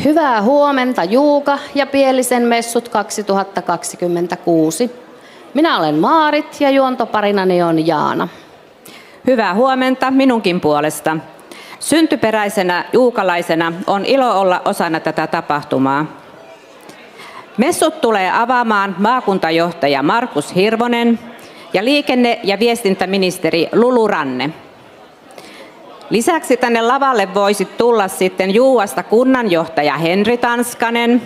Hyvää huomenta Juuka ja Pielisen messut 2026. Minä olen Maarit ja juontoparinani on Jaana. Hyvää huomenta minunkin puolesta. Syntyperäisenä juukalaisena on ilo olla osana tätä tapahtumaa. Messut tulee avaamaan maakuntajohtaja Markus Hirvonen ja liikenne- ja viestintäministeri Lulu Ranne. Lisäksi tänne lavalle voisi tulla sitten Juuasta kunnanjohtaja Henri Tanskanen,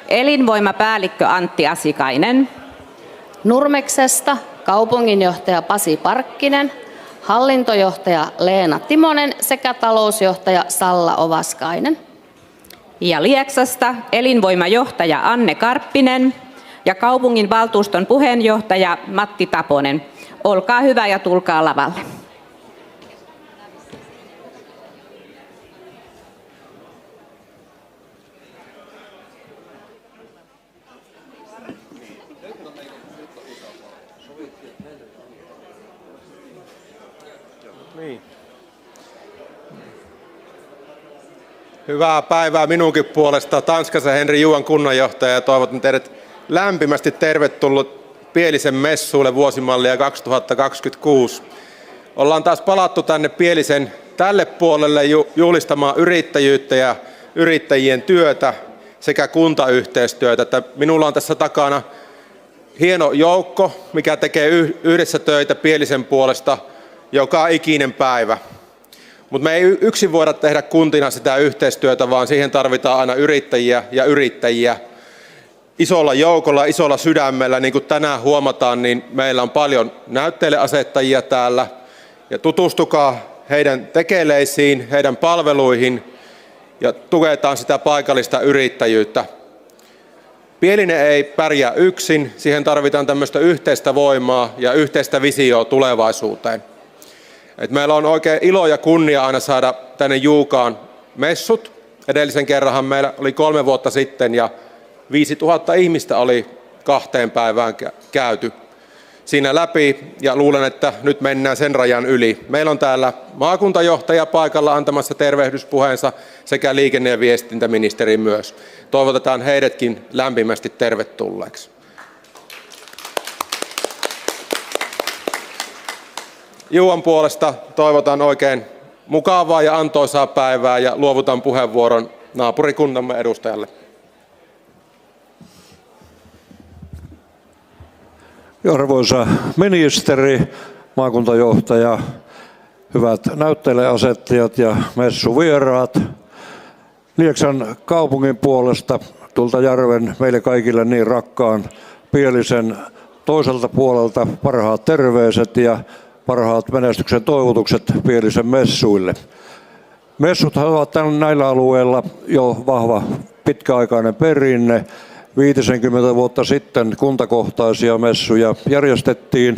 elinvoimapäällikkö Antti Asikainen, Nurmeksesta kaupunginjohtaja Pasi Parkkinen, hallintojohtaja Leena Timonen sekä talousjohtaja Salla Ovaskainen. ja Lieksasta elinvoimajohtaja Anne Karppinen ja kaupungin valtuuston puheenjohtaja Matti Taponen. Olkaa hyvä ja tulkaa lavalle. Hyvää päivää minunkin puolesta. Tanskasen Henri Juuan kunnanjohtaja ja toivotan teidät lämpimästi tervetullut Pielisen messuille vuosimallia 2026. Ollaan taas palattu tänne Pielisen tälle puolelle juhlistamaan yrittäjyyttä ja yrittäjien työtä sekä kuntayhteistyötä. Että minulla on tässä takana hieno joukko, mikä tekee yhdessä töitä Pielisen puolesta joka ikinen päivä. Mutta me ei yksin voida tehdä kuntina sitä yhteistyötä, vaan siihen tarvitaan aina yrittäjiä ja yrittäjiä. Isolla joukolla, isolla sydämellä, niin kuin tänään huomataan, niin meillä on paljon näytteille asettajia täällä. Ja tutustukaa heidän tekeleisiin, heidän palveluihin ja tuetaan sitä paikallista yrittäjyyttä. Pielinen ei pärjää yksin, siihen tarvitaan tämmöistä yhteistä voimaa ja yhteistä visioa tulevaisuuteen. Meillä on oikein ilo ja kunnia aina saada tänne Juukaan messut. Edellisen kerranhan meillä oli 3 vuotta sitten ja 5000 ihmistä oli 2 päivään käyty siinä läpi ja luulen, että nyt mennään sen rajan yli. Meillä on täällä maakuntajohtaja paikalla antamassa tervehdyspuheensa sekä liikenne- ja viestintäministeri myös. Toivotetaan heidätkin lämpimästi tervetulleeksi. Juuan puolesta toivotan oikein mukavaa ja antoisaa päivää ja luovutan puheenvuoron naapurikuntamme edustajalle. Arvoisa ministeri, maakuntajohtaja, hyvät näyttelijäasettajat ja messuvieraat. Lieksan kaupungin puolesta tuolta järven meille kaikille niin rakkaan Pielisen toiselta puolelta parhaat terveiset ja parhaat menestyksen toivotukset Pielisen messuille. Messut ovat näillä alueilla jo vahva pitkäaikainen perinne. 50 vuotta sitten kuntakohtaisia messuja järjestettiin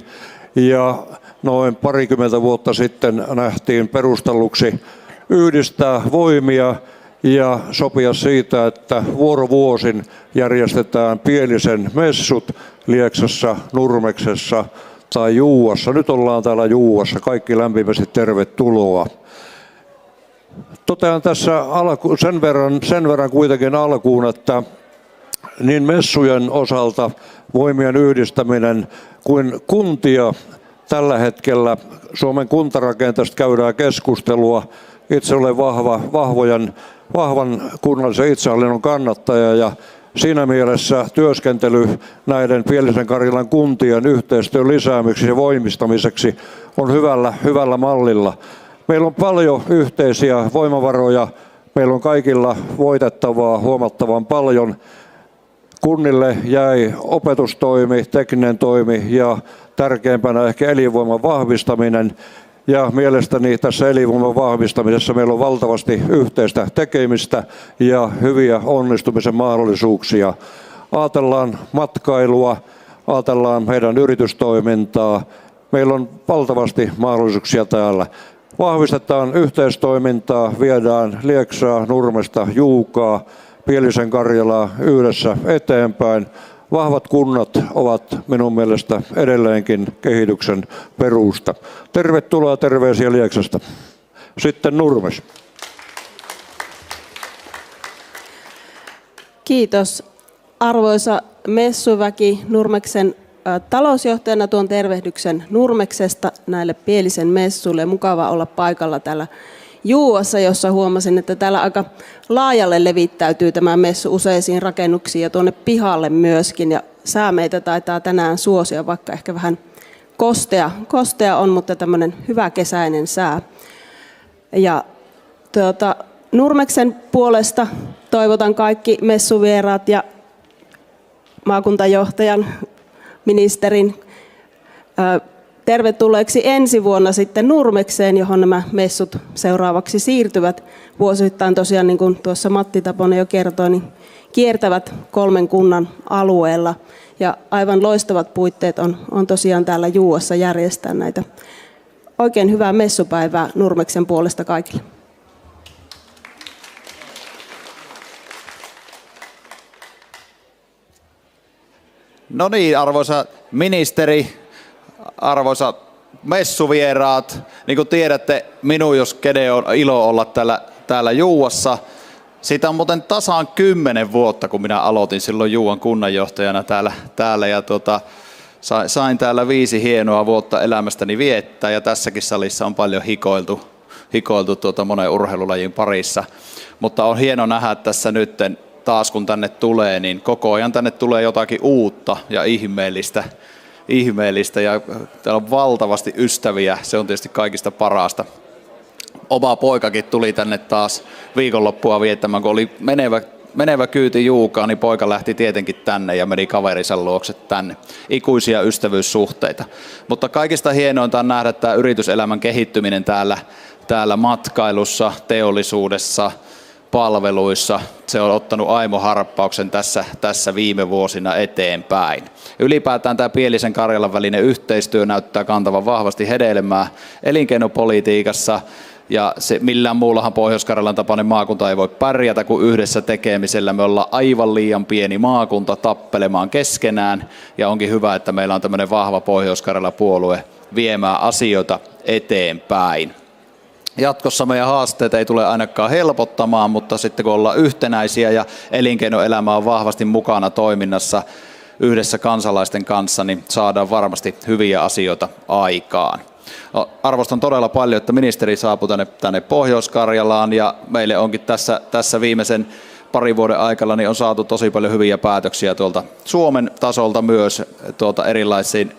ja noin 20 vuotta sitten nähtiin perustelluksi yhdistää voimia ja sopia siitä, että vuorovuosin järjestetään Pielisen messut Lieksassa, Nurmeksessa tai Juuassa. Nyt ollaan täällä Juuassa. Kaikki lämpimästi tervetuloa. Totean tässä sen verran kuitenkin alkuun, että niin messujen osalta voimien yhdistäminen kuin kuntia tällä hetkellä Suomen kuntarakenteesta käydään keskustelua. Itse olen vahvan kunnallisen itsehallinnon kannattaja ja siinä mielessä työskentely näiden Pielisen Karjalan kuntien yhteistyön lisäämiseksi ja voimistamiseksi on hyvällä mallilla. Meillä on paljon yhteisiä voimavaroja, meillä on kaikilla voitettavaa huomattavan paljon. Kunnille jäi opetustoimi, tekninen toimi ja tärkeimpänä ehkä elinvoiman vahvistaminen. Ja mielestäni tässä elinvoiman vahvistamisessa meillä on valtavasti yhteistä tekemistä ja hyviä onnistumisen mahdollisuuksia. Ajatellaan matkailua, ajatellaan meidän yritystoimintaa. Meillä on valtavasti mahdollisuuksia täällä. Vahvistetaan yhteistoimintaa, viedään Lieksaa, Nurmesta, Juukaa, Pielisen Karjalaa yhdessä eteenpäin. Vahvat kunnat ovat minun mielestä edelleenkin kehityksen perusta. Tervetuloa, terveisiä Lieksasta. Sitten Nurmes. Kiitos. Arvoisa messuväki, Nurmeksen talousjohtajana tuon tervehdyksen Nurmeksesta näille Pielisen messuille. Mukava olla paikalla täällä Juuassa, jossa huomasin, että täällä aika laajalle levittäytyy tämä messu useisiin rakennuksiin ja tuonne pihalle myöskin. Ja sää meitä taitaa tänään suosia, vaikka ehkä vähän kostea on, mutta tämmöinen hyvä kesäinen sää. Ja Nurmeksen puolesta toivotan kaikki messuvieraat ja maakuntajohtajan, ministerin tervetulleeksi ensi vuonna sitten Nurmekseen, johon nämä messut seuraavaksi siirtyvät. Vuosittain tosiaan, niin kuin tuossa Matti Taponen jo kertoi, niin kiertävät 3 kunnan alueella. Ja aivan loistavat puitteet on tosiaan täällä Juuassa järjestää näitä. Oikein hyvää messupäivää Nurmeksen puolesta kaikille. No niin, arvoisa ministeri, arvoisa messuvieraat, niin kuin tiedätte, minun jos kenen on ilo olla täällä Juuassa. Siitä on muuten tasan 10 vuotta, kun minä aloitin silloin Juuan kunnanjohtajana täällä ja sain täällä 5 hienoa vuotta elämästäni viettää ja tässäkin salissa on paljon hikoiltu monen urheilulajin parissa. Mutta on hieno nähdä tässä nyt taas kun tänne tulee, niin koko ajan tänne tulee jotakin uutta ja ihmeellistä ja täällä on valtavasti ystäviä, se on tietysti kaikista parasta. Oma poikakin tuli tänne taas viikonloppua viettämään, kun oli menevä kyyti Juukaan, niin poika lähti tietenkin tänne ja meni kaverinsa luokse tänne. Ikuisia ystävyyssuhteita. Mutta kaikista hienointa on nähdä tämä yrityselämän kehittyminen täällä matkailussa, teollisuudessa, palveluissa. Se on ottanut aimoharppauksen tässä viime vuosina eteenpäin. Ylipäätään tämä Pielisen Karjalan välinen yhteistyö näyttää kantavan vahvasti hedelmää elinkeinopolitiikassa. Ja se, millään muullahan Pohjois-Karjalan tapainen maakunta ei voi pärjätä kuin yhdessä tekemisellä. Me ollaan aivan liian pieni maakunta tappelemaan keskenään. Ja onkin hyvä, että meillä on tämmöinen vahva Pohjois-Karjalan puolue viemään asioita eteenpäin. Jatkossa meidän haasteet ei tule ainakaan helpottamaan, mutta sitten kun ollaan yhtenäisiä ja elinkeinoelämä on vahvasti mukana toiminnassa yhdessä kansalaisten kanssa, niin saadaan varmasti hyviä asioita aikaan. Arvostan todella paljon, että ministeri saapui tänne Pohjois-Karjalaan ja meille onkin tässä viimeisen parin vuoden aikana niin on saatu tosi paljon hyviä päätöksiä tuolta Suomen tasolta myös erilaisiin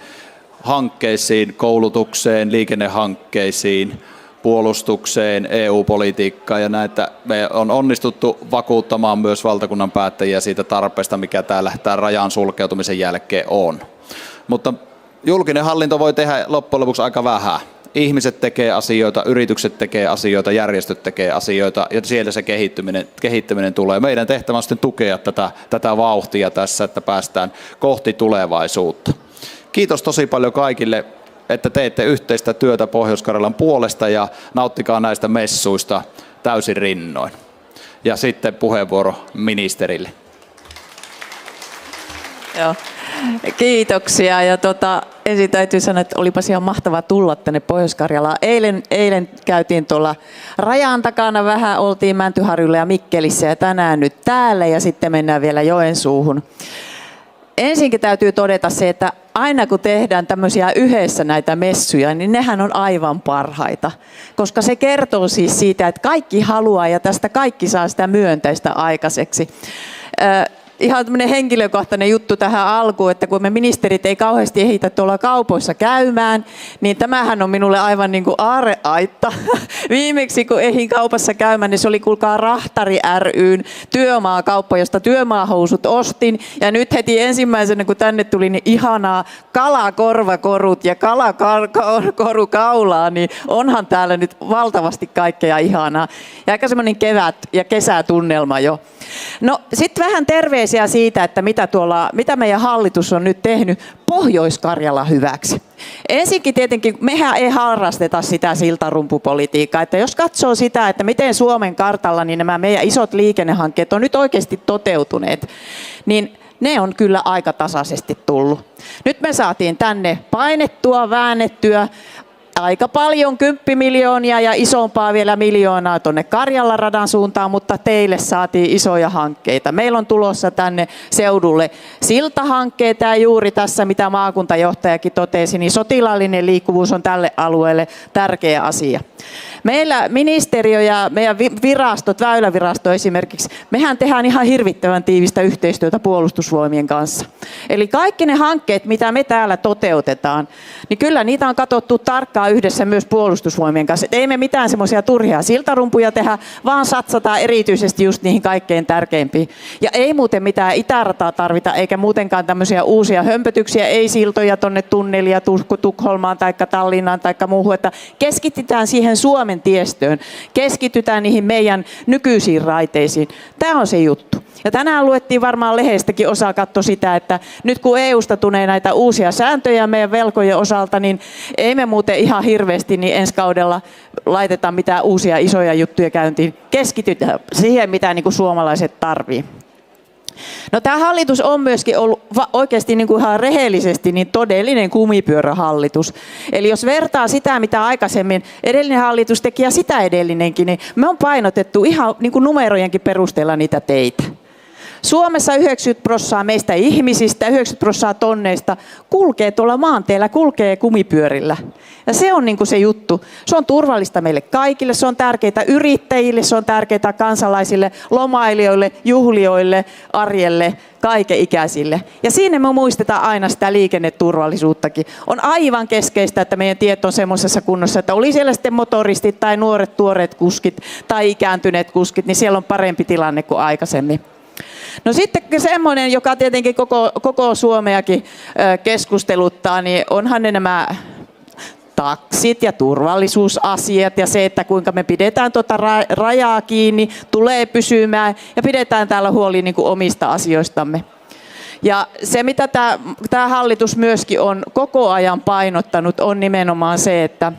hankkeisiin, koulutukseen, liikennehankkeisiin, puolustukseen, EU-politiikkaan ja näitä me on onnistuttu vakuuttamaan myös valtakunnan päättäjiä siitä tarpeesta, mikä täällä tämän rajan sulkeutumisen jälkeen on. Mutta julkinen hallinto voi tehdä loppujen lopuksi aika vähän. Ihmiset tekee asioita, yritykset tekee asioita, järjestöt tekee asioita ja siellä se kehittyminen tulee. Meidän tehtävä on sitten tukea tätä vauhtia tässä, että päästään kohti tulevaisuutta. Kiitos tosi paljon kaikille, että teette yhteistä työtä Pohjois-Karjalan puolesta ja nauttikaa näistä messuista täysin rinnoin. Ja sitten puheenvuoro ministerille. Joo. Kiitoksia. Ja ensin täytyy sanoa, että olipas ihan mahtavaa tulla tänne Pohjois-Karjalaan. Eilen käytiin tuolla rajan takana vähän, oltiin Mäntyharjulla ja Mikkelissä ja tänään nyt täällä ja sitten mennään vielä Joensuuhun. Ensinkin täytyy todeta se, että aina kun tehdään tämmöisiä yhdessä näitä messuja, niin nehän on aivan parhaita. Koska se kertoo siis siitä, että kaikki haluaa ja tästä kaikki saa sitä myönteistä aikaiseksi. Ihan tämmöinen henkilökohtainen juttu tähän alkuun, että kun me ministerit ei kauheasti ehitä tuolla kaupoissa käymään, niin tämähän on minulle aivan niin kuin aarreaitta. Viimeksi kun ehdin kaupassa käymään, niin se oli kuulkaa Rahtari ry:n työmaakauppa, josta työmaahousut ostin. Ja nyt heti ensimmäisenä, kun tänne tuli, niin ihanaa kalakorvakorut ja kalakorukaulaa, niin onhan täällä nyt valtavasti kaikkea ihanaa. Ja aika semmoinen kevät- ja kesätunnelma jo. No sitten vähän terveisiä siitä, että mitä meidän hallitus on nyt tehnyt Pohjois-Karjala hyväksi. Ensinnäkin tietenkin mehän ei harrasteta sitä siltarumpupolitiikkaa, että jos katsoo sitä, että miten Suomen kartalla niin nämä meidän isot liikennehankkeet on nyt oikeasti toteutuneet, niin ne on kyllä aika tasaisesti tullut. Nyt me saatiin tänne painettua, väännettyä aika paljon 10 miljoonia ja isompaa vielä miljoonaa tuonne Karjalan radan suuntaan, mutta teille saatiin isoja hankkeita. Meillä on tulossa tänne seudulle siltahankkeita ja juuri tässä, mitä maakuntajohtajakin totesi, niin sotilaallinen liikkuvuus on tälle alueelle tärkeä asia. Meillä ministeriö ja meidän virastot, Väylävirasto esimerkiksi, mehän tehdään ihan hirvittävän tiivistä yhteistyötä Puolustusvoimien kanssa. Eli kaikki ne hankkeet, mitä me täällä toteutetaan, niin kyllä niitä on katsottu tarkkaan yhdessä myös Puolustusvoimien kanssa. Ei me mitään semmoisia turhia siltarumpuja tehdä, vaan satsataan erityisesti just niihin kaikkein tärkeimpiin. Ja ei muuten mitään itärataa tarvita, eikä muutenkaan tämmöisiä uusia hömpötyksiä, ei siltoja tonne tunnelia Tukholmaan tai Tallinnaan tai muuhun, että keskitytään siihen Suomen tiestöön, keskitytään niihin meidän nykyisiin raiteisiin. Tämä on se juttu. Ja tänään luettiin varmaan lehdestäkin osa katto sitä, että nyt kun EUsta tulee näitä uusia sääntöjä meidän velkojen osalta, niin ei me muuten ihan hirveästi niin ensi kaudella laiteta mitään uusia isoja juttuja käyntiin. Keskitytään siihen, mitä niin kuin suomalaiset tarvii. No, tämä hallitus on myöskin ollut oikeasti niin kuin ihan rehellisesti niin todellinen kumipyörähallitus. Eli jos vertaa sitä, mitä aikaisemmin edellinen hallitus teki ja sitä edellinenkin, niin me on painotettu ihan niin kuin numerojenkin perusteella niitä teitä. Suomessa 90% meistä ihmisistä, 90% tonneista kulkee tuolla maanteellä, kulkee kumipyörillä. Ja se on niin kuin se juttu. Se on turvallista meille kaikille, se on tärkeää yrittäjille, se on tärkeää kansalaisille, lomailijoille, juhlioille, arjelle, kaikenikäisille. Ja siinä me muistetaan aina sitä liikenneturvallisuuttakin. On aivan keskeistä, että meidän tiet on semmoisessa kunnossa, että oli siellä sitten motoristit tai nuoret tuoreet kuskit tai ikääntyneet kuskit, niin siellä on parempi tilanne kuin aikaisemmin. No sitten semmoinen, joka tietenkin koko Suomeakin keskusteluttaa, niin onhan ne nämä taksit ja turvallisuusasiat ja se, että kuinka me pidetään tuota rajaa kiinni, tulee pysymään ja pidetään täällä huoli niin kuin omista asioistamme. Ja se, mitä tämä hallitus myöskin on koko ajan painottanut, on nimenomaan se, että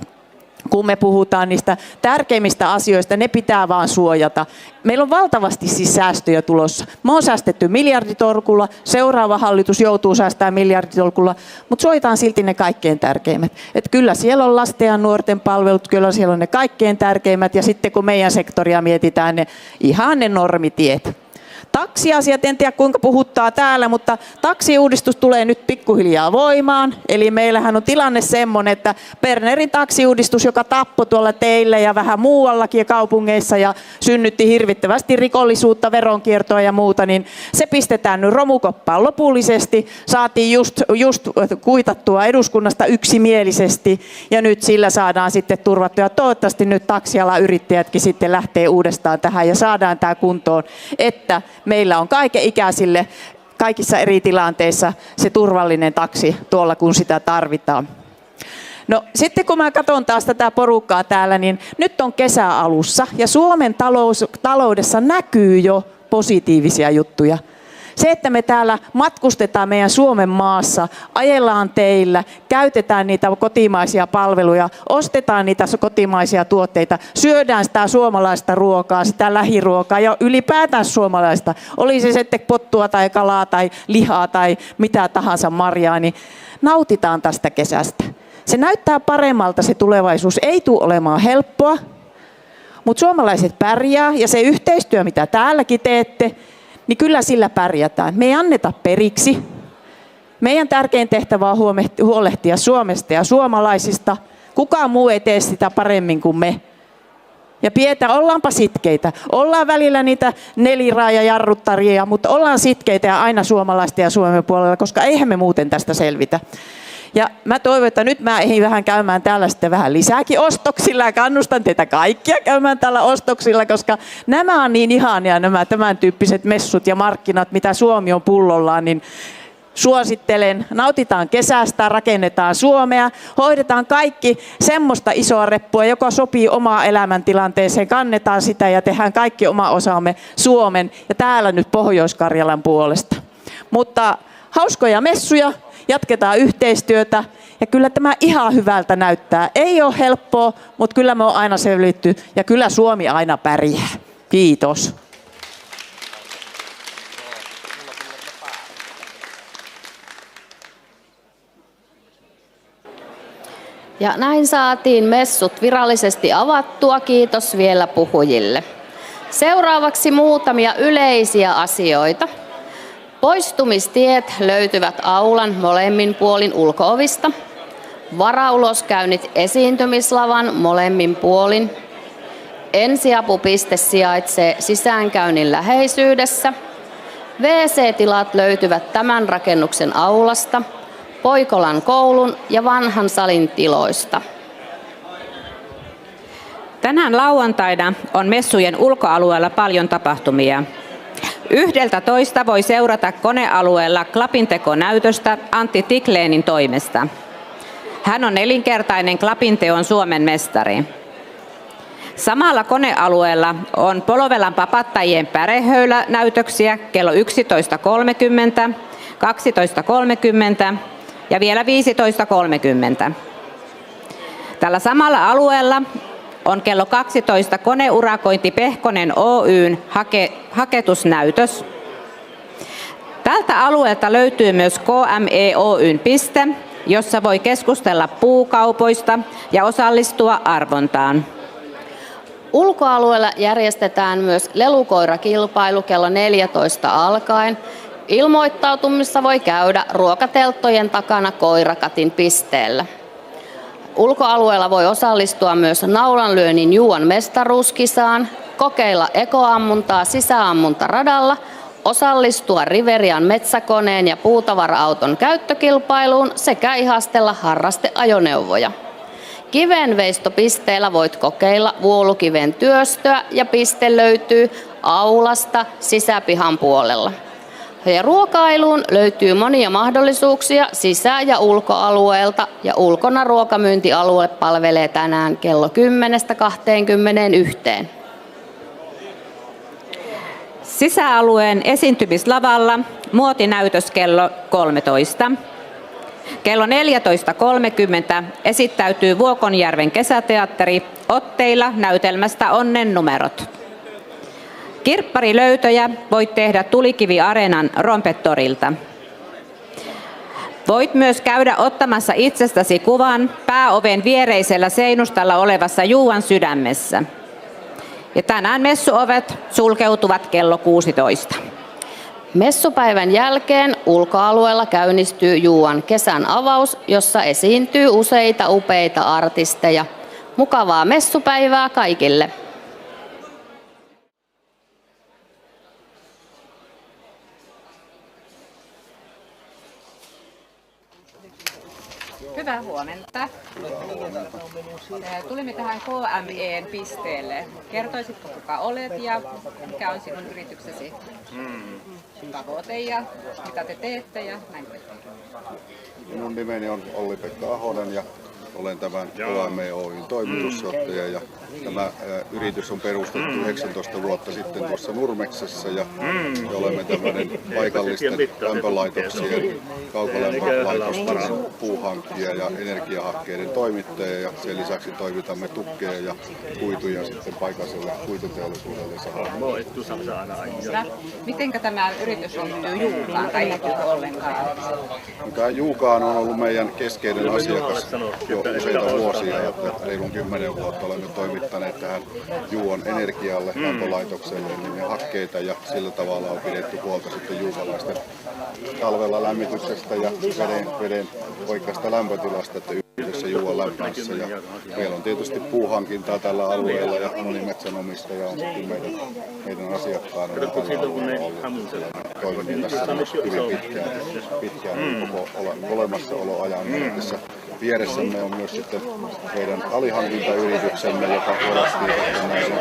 kun me puhutaan niistä tärkeimmistä asioista, ne pitää vaan suojata. Meillä on valtavasti siis säästöjä tulossa. Me on säästetty miljarditolkulla, seuraava hallitus joutuu säästämään miljarditolkulla, mutta suojataan silti ne kaikkein tärkeimmät. Et kyllä siellä on lasten ja nuorten palvelut, kyllä siellä on ne kaikkein tärkeimmät ja sitten kun meidän sektoria mietitään, ne normitiet. Taksiasiat, en tiedä kuinka puhuttaa täällä, mutta taksiuudistus tulee nyt pikkuhiljaa voimaan. Eli meillähän on tilanne semmoinen, että Bernerin taksiuudistus, joka tappoi tuolla teillä ja vähän muuallakin ja kaupungeissa ja synnytti hirvittävästi rikollisuutta, veronkiertoa ja muuta, niin se pistetään nyt romukoppaan lopullisesti. Saatiin just kuitattua eduskunnasta yksimielisesti ja nyt sillä saadaan sitten turvattua. Toivottavasti nyt taksialan yrittäjätkin sitten lähtee uudestaan tähän ja saadaan tämä kuntoon, että meillä on kaikenikäisille kaikissa eri tilanteissa se turvallinen taksi tuolla, kun sitä tarvitaan. No sitten kun mä katson taas tätä porukkaa täällä, niin nyt on kesä alussa ja Suomen taloudessa näkyy jo positiivisia juttuja. Se, että me täällä matkustetaan meidän Suomen maassa, ajellaan teillä, käytetään niitä kotimaisia palveluja, ostetaan niitä kotimaisia tuotteita, syödään sitä suomalaista ruokaa, sitä lähiruokaa ja ylipäätään suomalaista. Oli se sitten pottua tai kalaa tai lihaa tai mitä tahansa marjaa, niin nautitaan tästä kesästä. Se näyttää paremmalta, se tulevaisuus ei tule olemaan helppoa, mutta suomalaiset pärjää ja se yhteistyö, mitä täälläkin teette, niin kyllä sillä pärjätään. Me ei anneta periksi. Meidän tärkein tehtävä on huolehtia Suomesta ja suomalaisista. Kukaan muu ei tee sitä paremmin kuin me. Ja ollaanpa sitkeitä. Ollaan välillä niitä neliraajajarruttaria, mutta ollaan sitkeitä ja aina suomalaisten ja Suomen puolella, koska eihän me muuten tästä selvitä. Ja mä toivon, että nyt mä ehdin vähän käymään täällä sitten vähän lisääkin ostoksilla ja kannustan teitä kaikkia käymään täällä ostoksilla, koska nämä on niin ihania nämä tämän tyyppiset messut ja markkinat, mitä Suomi on pullollaan, niin suosittelen, nautitaan kesästä, rakennetaan Suomea, hoidetaan kaikki semmoista isoa reppua, joka sopii omaan elämäntilanteeseen, kannetaan sitä ja tehdään kaikki oma osamme Suomen ja täällä nyt Pohjois-Karjalan puolesta. Mutta hauskoja messuja. Jatketaan yhteistyötä ja kyllä tämä ihan hyvältä näyttää. Ei ole helppoa, mutta kyllä me on aina selvitty ja kyllä Suomi aina pärjää. Kiitos. Ja näin saatiin messut virallisesti avattua, kiitos vielä puhujille. Seuraavaksi muutamia yleisiä asioita. Poistumistiet löytyvät aulan molemmin puolin ulko-ovista. Varauloskäynnit esiintymislavan molemmin puolin. Ensiapupiste sijaitsee sisäänkäynnin läheisyydessä. WC-tilat löytyvät tämän rakennuksen aulasta, Poikolan koulun ja vanhan salin tiloista. Tänään lauantaina on messujen ulkoalueella paljon tapahtumia. 11 voi seurata konealueella klapintekonäytöstä Antti Tikleenin toimesta. Hän on nelinkertainen klapinteon Suomen mestari. Samalla konealueella on Polovelan papattajien pärehöylänäytöksiä kello 11.30, 12.30 ja vielä 15.30. Tällä samalla alueella on kello 12 koneurakointi Pehkonen Oyn haketusnäytös. Tältä alueelta löytyy myös KME Oyn piste, jossa voi keskustella puukaupoista ja osallistua arvontaan. Ulkoalueella järjestetään myös lelukoirakilpailu kello 14 alkaen. Ilmoittautumissa voi käydä ruokatelttojen takana koirakatin pisteellä. Ulkoalueella voi osallistua myös naulanlyönnin juuan mestaruuskisaan, kokeilla ekoammuntaa sisäammuntaradalla, osallistua Riverian metsäkoneen ja puutavara-auton käyttökilpailuun sekä ihastella harrasteajoneuvoja. Kivenveistopisteellä voit kokeilla vuolukiven työstöä ja piste löytyy aulasta sisäpihan puolella. Ja ruokailuun löytyy monia mahdollisuuksia sisä- ja ulkoalueelta ja ulkona ruokamyyntialue palvelee tänään kello 10-21. Sisäalueen esiintymislavalla muotinäytös kello 13. Kello 14.30 esittäytyy Vuokonjärven kesäteatteri otteilla näytelmästä Onnen numerot. Kirpparilöytöjä voit tehdä Tulikivi-areenan Rompetorilta. Voit myös käydä ottamassa itsestäsi kuvan pääoven viereisellä seinustalla olevassa Juuan sydämessä. Ja tänään messuovet sulkeutuvat kello 16. Messupäivän jälkeen ulkoalueella käynnistyy Juuan kesän avaus, jossa esiintyy useita upeita artisteja. Mukavaa messupäivää kaikille! Hyvää huomenta. Tulimme tähän KMEn pisteelle. Kertoisitko kuka olet ja mikä on sinun yrityksesi tavoite ja mitä te teette ja näin. Minun nimeni on Olli-Pekka Ahonen ja olen tämän KME Oyn toimitusjohtaja ja tämä yritys on perustettu 19 vuotta sitten tuossa Nurmeksessa ja me olemme tämmöinen paikallisten lämpölaitoksien, kaukolämpölaitosten puuhankkija ja energiahakkeiden toimittaja ja sen lisäksi toimitamme tukkeja ja kuituja sitten paikalliselle kuituteollisuudelle. Mitenkä tämä yritys liittyy Juukaan tai liittyykö ollenkaan? Tämä Juukaan on ollut meidän keskeinen asiakas jo useita vuosia, että reilun 10 vuotta olemme toimittaneet tähän Juuan energialle, lämpölaitokselle niin hakkeita ja sillä tavalla on pidetty huolta sitten juukalaisten talvella lämmityksestä ja veden oikeasta lämpötilasta, että yhdessä Juuan lämpössä. Ja meillä on tietysti puuhankintaa tällä alueella ja moni metsänomistaja on sitten meidän asiakkaana tällä alueella ollut. Toimin tässä hyvin pitkään koko olemassaoloajan. Tässä vieressämme on myös sitten meidän alihankintayrityksemme, joka huolehtii näiden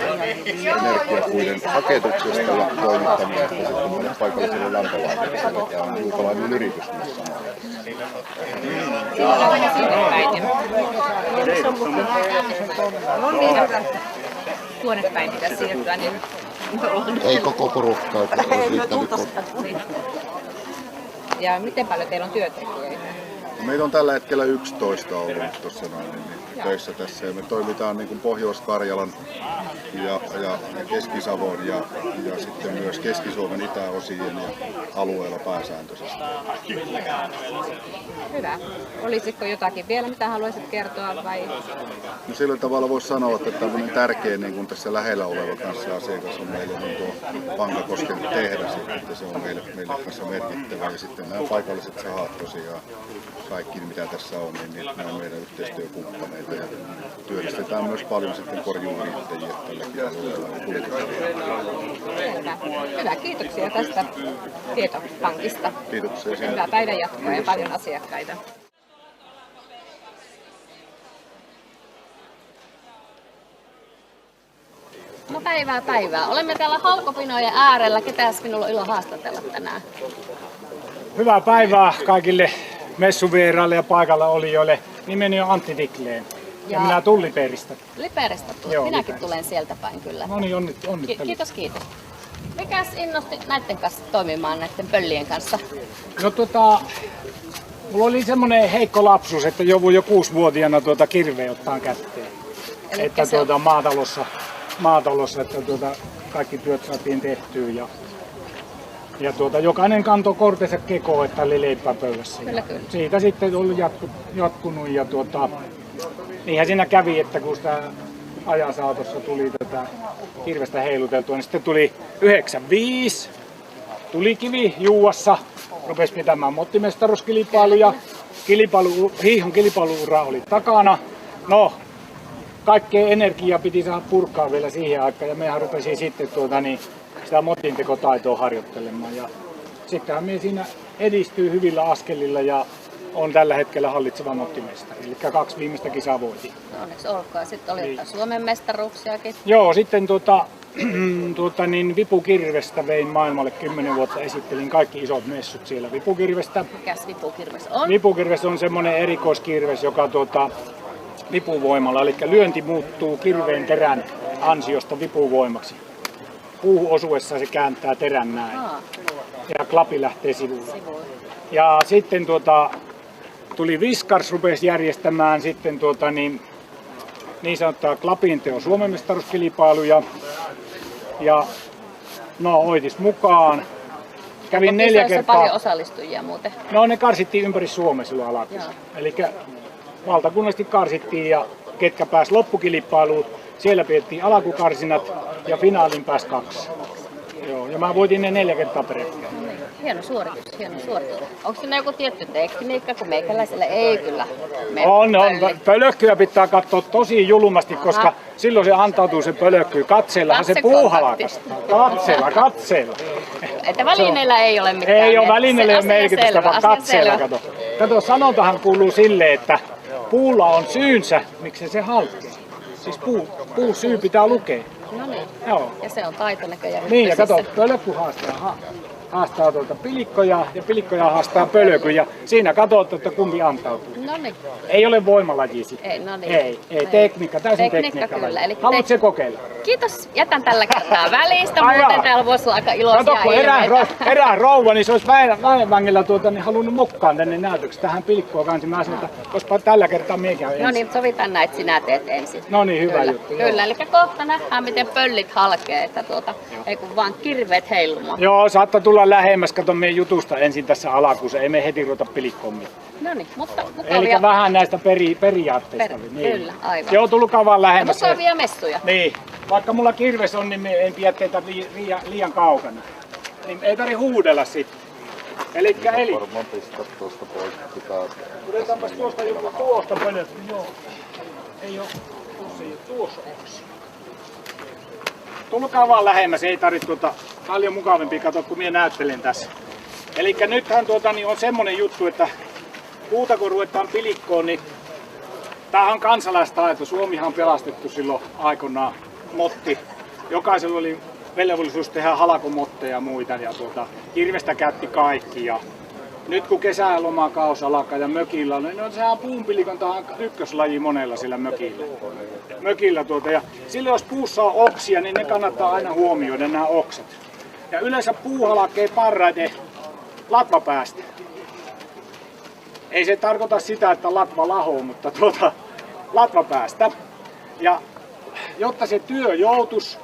energiapuiden haketuksesta ja toimittamisesta sitten meille paikalliselle lämpölaitokselle. Tämä on juukalainen yritys myös samalla. Tuonne päin pitäisi siirtyä. Niin... Ei koko porukkaa, että olisi riittänyt koko. Ja miten paljon teillä on työntekijöitä? Meitä on tällä hetkellä 11 ollut tuossa noin. töissä tässä. Ja me toimitaan niin kuin Pohjois-Karjalan ja Keski-Savon ja sitten myös Keski-Suomen itäosien ja alueella pääsääntöisesti. Hyvä. Olisiko jotakin vielä, mitä haluaisit kertoa vai? No sillä tavalla voisi sanoa, että tämmöinen tärkeä niin kuin tässä lähellä oleva kanssa asiakas on meille niin tuo Pankakosken tehdas, että se on meille kanssa merkittävä. Ja sitten nämä paikalliset sahat tosiaan, kaikki mitä tässä on, niin nämä on meidän yhteistyökumppaneita. Ja työllistetään myös paljon sitten korjuuyrittäjiä tälläkin alueella. Hyvä, kiitoksia tästä tietopankista. Kiitoksia. Hyvää päivänjatkoa ja paljon asiakkaita. No päivää. Olemme täällä haukopinojen äärellä. Ketäs minulla on ilo haastatella tänään? Hyvää päivää kaikille messuvieraille ja paikalla olijoille. Nimeni on Antti Tikleen ja minä tulen Liperistä. Liperistä tulet. Joo, Minäkin Liperistä. tulen sieltä päin kyllä. No niin, onnittelut. Kiitos. Mikäs innosti näiden kanssa toimimaan, näiden pöllien kanssa? No mulla oli semmoinen heikko lapsuus, että joudun jo 6-vuotiaana kirveä ottaa kätteen. Että maatalossa, että kaikki työt saatiin tehtyä ja jokainen kantoi kortensa kekoon, että oli leipää pöydässä. Kyllä. Siitä sitten on jatkunut ja niinhän siinä kävi, että kun sitä ajan saatossa tuli tätä kirvestä heiluteltua, niin sitten tuli 95, Tulikivi Juuassa, rupesi pitämään mottimestaruuskilpailuja, hiihon kilpailuura oli takana. No, kaikkea energiaa piti saada purkaa vielä siihen aikaan ja mehän rupesin sitten sitä motintekotaitoa harjoittelemaan. Ja sittenhän me siinä edistyy hyvillä askelilla ja on tällä hetkellä hallitseva mottimestari, eli 2 viimeistä kisaa voitin. No, onneksi olkoon. Sitten oli jotain Suomen mestaruuksiakin. Joo, sitten vipukirvestä vein maailmalle 10 vuotta, esittelin kaikki isot messut siellä vipukirvestä. Mikäs vipukirves on? Vipukirves on semmoinen erikoiskirves, joka vipuvoimalla, eli lyönti muuttuu kirveen terän ansiosta vipuvoimaksi. Puuhun osuessa se kääntää terän näin ja klapi lähtee sivulle. Ja sitten tuli Viskars, rupesi järjestämään sitten niin sanottua klapinteon Suomen mestaruuskilpailuja ja no Oitis mukaan. Kävin 4 kertaa. Paljon osallistujia muuten? No ne karsittiin ympäri Suomea silloin alakuussa. Eli valtakunnallisesti karsittiin ja ketkä pääsi loppukilpailuun, siellä pidettiin alakukarsinat ja finaalin pääsi 2. Joo, ja mä voitin ne 4 kertaa peräkkäin. Hieno suoritus. Onko siinä joku tietty tekniikka, kun meikäläisellä ei kyllä On. Pölökkyä pitää katsoa tosi julmasti, koska silloin se antautuu se pölökky. Katseellahan se puu halakastaa. Katseella. Että välineillä ei ole mitään. Ei ole välineillä ei ole merkitystä, vaan katseella selvä. Kato, sanontahan kuuluu silleen, että puulla on syynsä, miksi se halkee. Siis puu syy pitää lukea. No niin. Joo. Ja se on taito näköjään. Niin, ja kato, pölökky haastaa pilikkoja ja pilikkoja haastaa pölöky ja siinä katsot, että kumpi antautuu. No niin. Ei ole voimalaji sitten. Ei, no niin. Ei, tekniikka, täysin tekniikka kyllä. Eli haluatko se kokeilla? Kiitos. Jätän tällä kertaa välistä, muuten täällä voisi olla aika iloisia kato, kun ilmeitä. erään rouva, niin se olisi väenvängellä niin halunnut mukaan tänne näytöksi tähän pilikkoon kanssa. Mä sanoin, että olisipa tällä kertaa mie käy ensin. No niin, sovitaan näitä, sinä teet ensin. No niin, hyvä kyllä, juttu. Kyllä, eli kohta nähdään, miten pöllit halkee, että ei kun vaan kirveet heilumaan. Joo, saattaa tulla lähemmäs, kato meidän jutusta ensin tässä alakuussa, ei me heti ruveta pilikkoon. No niin, mutta mukavia. Eli vähän näistä periaatteista. Niin. Kyllä, aivan. Joo, tulkaa vaan lähemmäs. Mukavia messuja. Niin, vaikka mulla kirves on, niin me en pidä teitä liian kaukana. Niin ei tarvitse huudella sitten. Elikkä Varmaan pistää tuosta pois. Otetaanpas tuosta pölöstä. Joo. Ei oo tuossa oksi. Tulkaa vaan lähemmäs, ei tarvitse paljon mukavampi katsoa, kun minä näyttelen tässä. Elikkä nythän on semmonen juttu, että puuta kun ruvetaan pilikkoon, niin tämähän on kansalaistaito. Suomihan on pelastettu silloin aikoinaan motti. Jokaisella oli velvollisuus tehdä halakomotteja ja muita ja kirvestä käytti kaikki. Ja nyt kun kesälomakausi alkaa ja mökillä on, niin sehän puunpilikon ykköslaji monella sillä mökillä. Ja silloin jos puussa on oksia, niin ne kannattaa aina huomioida nämä oksat. Ja yleensä puu halkee parhaiten latvapäästä. Ei se tarkoita sitä, että latva lahoo, mutta latvapäästä. Ja jotta se työ joutuisi,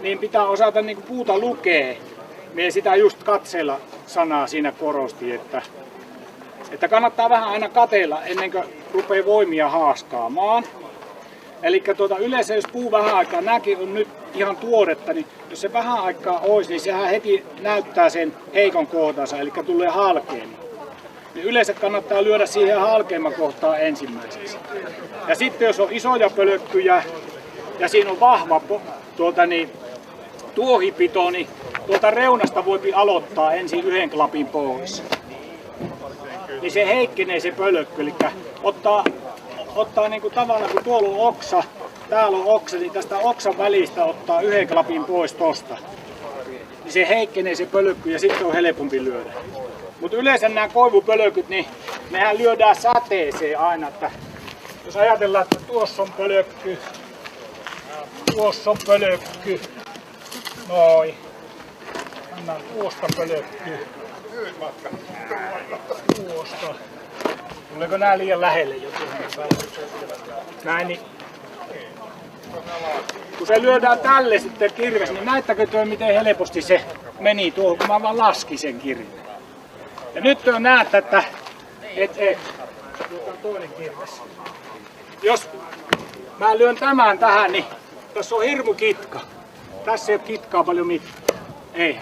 niin pitää osata niin kuin puuta lukea. Mie sitä just katseella sanaa siinä korosti, että kannattaa vähän aina kateilla ennen kuin rupeaa voimia haaskaamaan. Eli yleensä jos puu vähän aikaa, nämäkin on nyt ihan tuoretta, niin jos se vähän aikaa olisi, niin sehän heti näyttää sen heikon kohtansa, eli tulee halkeama. Niin yleensä kannattaa lyödä siihen halkeamakohtaan ensimmäiseksi. Ja sitten jos on isoja pölkkyjä ja siinä on vahva tuohipito, niin tuolta reunasta voi aloittaa ensin yhden klapin pois. Niin se heikkenee se pölkky, eli ottaa niin kuin tavallaan, kun tuolla on oksa, täällä on oksa, niin tästä oksan välistä ottaa yhden klapin pois tosta. Niin se heikkenee se pölkky ja sitten on helpompi lyödä. Mutta yleensä nämä koivupölkyt, niin nehän lyödään säteeseen aina. Että jos ajatellaan, että tuossa on pölkky, noin. Annan tuosta pölkky. Tuosta. Tuleeko nää liian lähelle jo tuohon? Näin, niin kun se lyödään tälle sitten kirves, niin näyttäkö tuo miten helposti se meni tuohon, kun mä vaan laskin sen kirven. Ja nyt on näette, että toinen kirves. Jos mä lyön tämän tähän, niin tässä on hirmu kitka. Tässä ei ole kitkaa paljon mitään. Ei.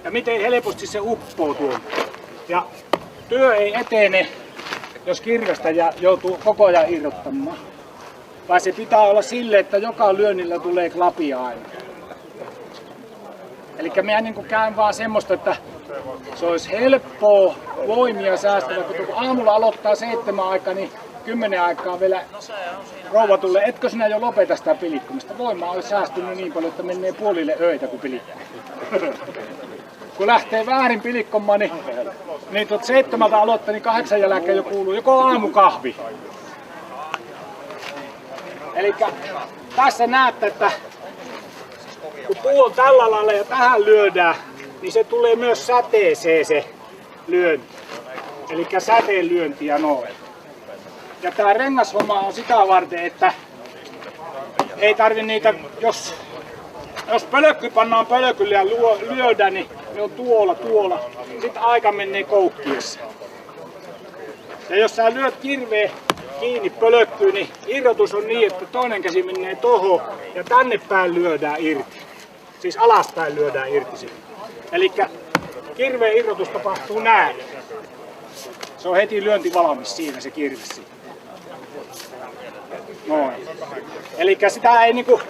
Ja miten helposti se uppoo tuon. Ja työ ei etene, jos kirvestä joutuu koko ajan irrottamaan. Vai se pitää olla sille, että joka lyönnillä tulee klapia aina. Eli minä niin käyn vaan semmoista, että se olisi helppoa, voimia säästävä. Kun aamulla aloittaa 7 aikaa, niin 10 aikaa vielä rouva tulee. Etkö sinä jo lopeta sitä pilikkumista? Voimaa olisi säästynyt niin paljon, että menee puolille öitä kuin pilikkuu. Kun lähtee väärin pilikkomaan, niin 7 aloittaa, niin 8 jälkeen jo kuuluu joko aamukahvi. Eli tässä näette, että kun puu on tällä lailla ja tähän lyödään, niin se tulee myös säteeseen se lyönti. Eli säteenlyönti ja noin. Ja tää rengashomma on sitä varten, että ei tarvi niitä, jos pölkky pannaan pölkylle ja lyödään, niin ne on tuolla. Sitten aika menee koukkiessa. Ja jos sä lyöt kirveen kiinni pölkkyyn, niin irrotus on niin, että toinen käsi menee tohon ja tänne päin lyödään irti. Siis alaspäin lyödään irti sitten. Elikkä kirveen irrotus tapahtuu näin. Se on heti lyönti valmis siinä se kirves. Noin. Elikkä sitä ei niinku,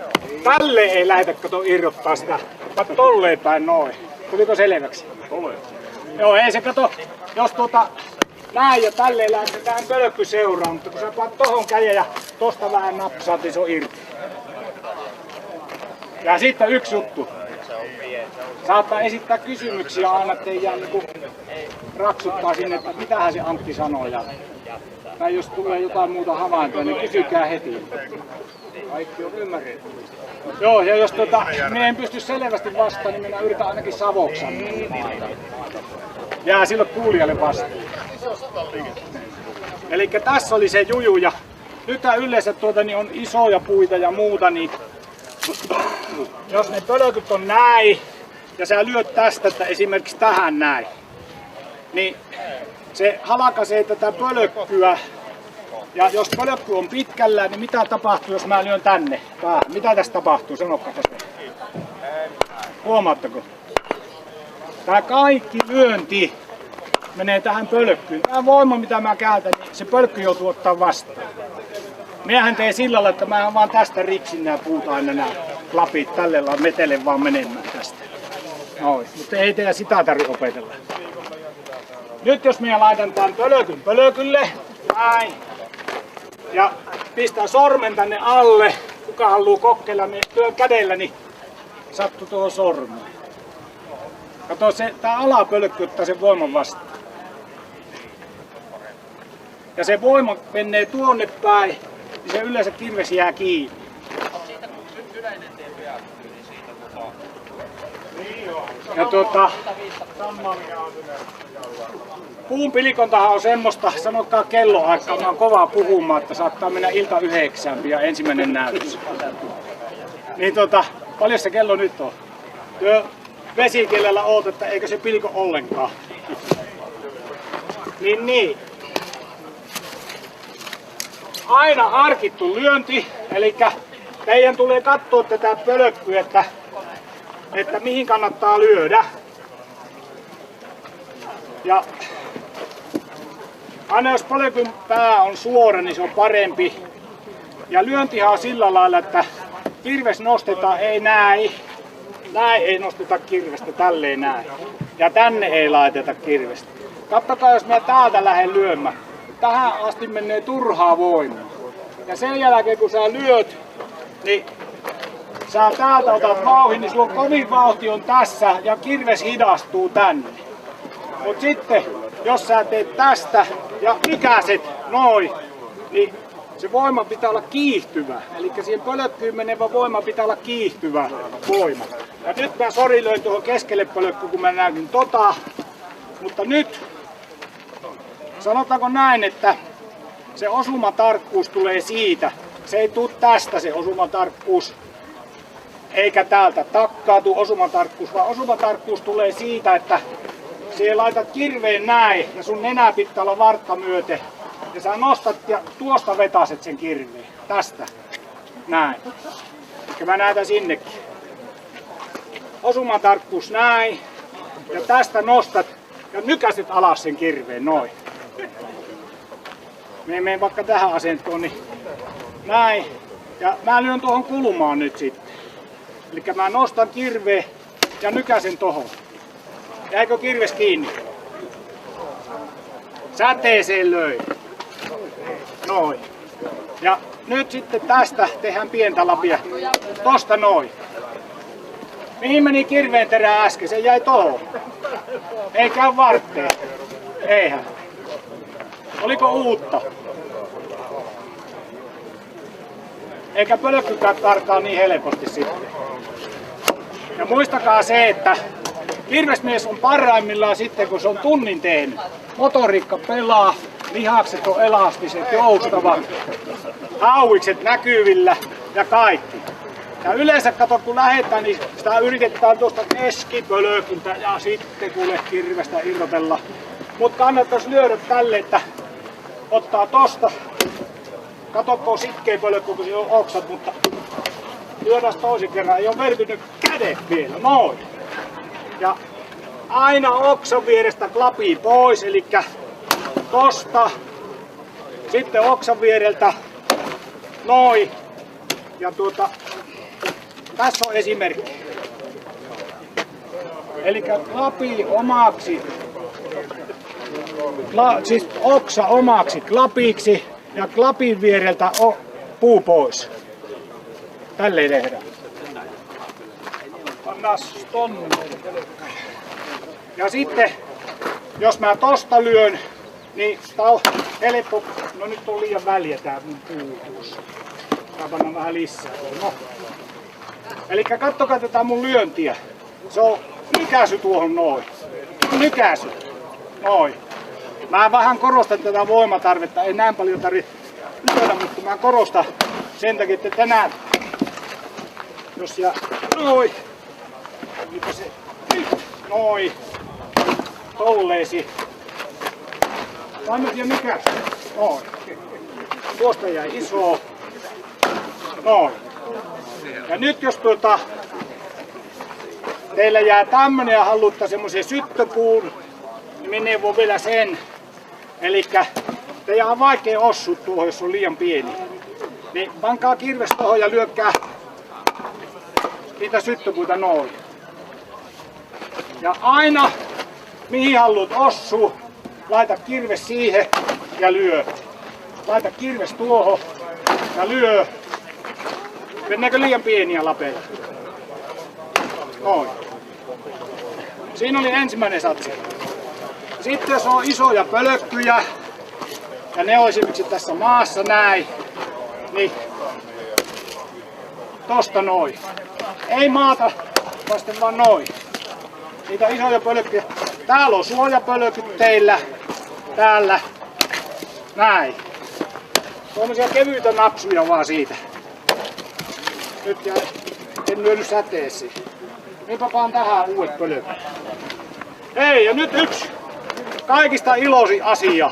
tälleen ei lähdetä kato irrottaa sitä, vaan tolleen päin noin. Tuliko selväksi? Joo, ei se kato, jos näin ja tälleen lähdetään pölkky seuraan, mutta kun sä paat tohon käden ja tosta vähän napsaat, niin se on irti. Ja sitten yksi juttu. Saattaa esittää kysymyksiä aina, ettei jää niinku raksuttaa sinne, että mitähän se Antti sanoo. Tai jos tulee jotain muuta havaintoa, niin kysykää heti. Kaikki on ymmärretty. Joo, ja jos minä en pysty selvästi vastaan, niin minä yritän ainakin savoksan. Jää silloin kuulijalle vastaan. Eli tässä oli se juju. Ja nyt yleensä niin on isoja puita ja muuta, niin jos ne pölkyt on näin, ja sä lyöt tästä, että esimerkiksi tähän näin, niin se halkaisee tätä pölkkyä. Ja jos pölkky on pitkällä, niin mitä tapahtuu, jos mä lyön tänne? Mitä tässä tapahtuu? Sanokaa tästä. Huomaatteko? Tää kaikki lyönti menee tähän pölkkyyn. Tämä voima, mitä mä käytän, niin se pölkky joutuu ottaa vastaan. Miehän tee sillä lailla, että mä vaan tästä riksin nää puut aina nää klapit tälle lailla metelen vaan menemään tästä. Noin, mutta ei teidän sitä tarvitse opetella. Nyt jos minä laitan tämän pölkylle, näin, ja pistän sormen tänne alle, kuka haluaa kokeilla, niin lyö kädellä, niin sattuu tuohon sormeen. Kato, tää alapölkky ottaa sen voiman vastaan. Ja se voima menee tuonne päin, niin se yleensä kirves jää kiinni. Ja puun pilikontahan on semmoista, sanokaa kelloaikaa, mä oon kovaa puhumaan, että saattaa mennä ilta 9 ja ensimmäinen näytös. Niin paljon se kello nyt on? Työ vesikielellä oot, että eikö se pilko ollenkaan. Niin. Aina harkittu lyönti, eli teidän tulee katsoa tätä pölkkyä, että mihin kannattaa lyödä. Ja aina jos pölkyn pää on suora, niin se on parempi. Ja lyöntihan on sillä lailla, että kirves nostetaan ei näin. Näin ei nosteta kirvestä, tälleen näin. Ja tänne ei laiteta kirvestä. Katsokaa, jos mä täältä lähden lyömään. Tähän asti menee turhaa voimaa. Ja sen jälkeen kun sä lyöt, niin sä täältä otat vauhin, niin sulla kovin vauhti on tässä ja kirves hidastuu tänne. Mut sitten, jos sä teet tästä ja nykäset noin, niin se voima pitää olla kiihtyvä. Eli siihen pölkkyyn menevä voima pitää olla kiihtyvä voima. Ja nyt mä löin tuohon keskelle pölkkyyn, kun mä näytin mutta nyt sanotaanko näin, että se osumatarkkuus tulee siitä. Se ei tule tästä se osumatarkkuus, eikä täältä takkaatu osumatarkkuus, vaan osumatarkkuus tulee siitä, että siellä laitat kirveen näin ja sun nenä pitää olla vartta myöten. Ja sä nostat ja tuosta vetaset sen kirveen. Tästä. Näin. Ja mä näytän sinnekin. Osumatarkkuus näin. Ja tästä nostat ja nykäset alas sen kirveen. Noin. Me menen vaikka tähän asentoon, niin näin. Ja mä lyön tuohon kulmaan nyt sitten. Eli mä nostan kirveen ja nykäsen tohon. Jäikö kirves kiinni? Säteeseen löi. Noin. Ja nyt sitten tästä tehdään pientä lapia. Tosta noin. Mihin meni kirveen terä äsken? Se jäi tohon. Ei käy vartteen. Eihän. Oliko uutta? Eikä pölkkykään karkaa niin helposti sitten. Ja muistakaa se, että kirvesmies on parhaimmillaan sitten, kun se on tunnin tehnyt. Motoriikka pelaa, lihakset on elastiset, joustavat, hauikset näkyvillä ja kaikki. Ja yleensä kato, kun lähdetään, niin sitä yritetään tuosta keskipölkiltä ja sitten kuule kirvestä irrotella. Mutta kannattaisi lyödä tälle, että ottaa tosta. Kato, kun on sitkeä pölkky, kun siinä on oksat, mutta lyödään toisen kerran. Ei ole vertynyt kädet vielä, noin. Ja aina oksan vierestä klapi pois, eli tosta, sitten oksan viereltä, noin. Ja tässä on esimerkki. Eli klapi omaksi, siis oksa omaksi klapiksi ja klapin viereltä puu pois. Tälleen tehdään. Pannaan tonne. Ja sitten, jos mä tosta lyön, niin tää on helppo. No nyt on liian väliä tää mun puutuus. Tää pannaan vähän lisää. No. Eli kattokaa tätä mun lyöntiä. Se on nykäsy tuohon noin. Nykäsy. Noin. Mä vähän korostan tätä voimatarvetta. Ei näin paljon tarvitse lyödä, mutta mä korostan sen takia, että tänään. Jos ja noin. Mitä se nyt? Noin. Tolleesi. Annat ja nykäs. Noin. Tuosta jäi iso. Noin. Ja nyt jos teillä jää tämmönen ja haluutta semmoisen syttöpuun, niin minne voi vielä sen. Elikkä teidän on vaikea ossua tuohon, jos on liian pieni. Niin pankaa kirves tuohon ja lyökkää niitä syttöpuita noin. Ja aina mihin haluat ossua, laita kirves siihen ja lyö. Laita kirves tuohon ja lyö. Mennäänkö liian pieniä lapeja? Noin. Siinä oli ensimmäinen satsi. Sitten jos on isoja pölkkyjä, ja ne on esimerkiksi tässä maassa näin, niin tosta noin. Ei maata vasten vaan noin. Niitä isoja pölkkyjä. Täällä on suojapölkyt teillä. Täällä. Näin. Tuommoisia kevyitä napsuja vaan siitä. Nyt en lyönyt säteeseen. Niinpä vaan tähän uudet pölkyt. Hei, ja nyt yksi kaikista iloisin asia.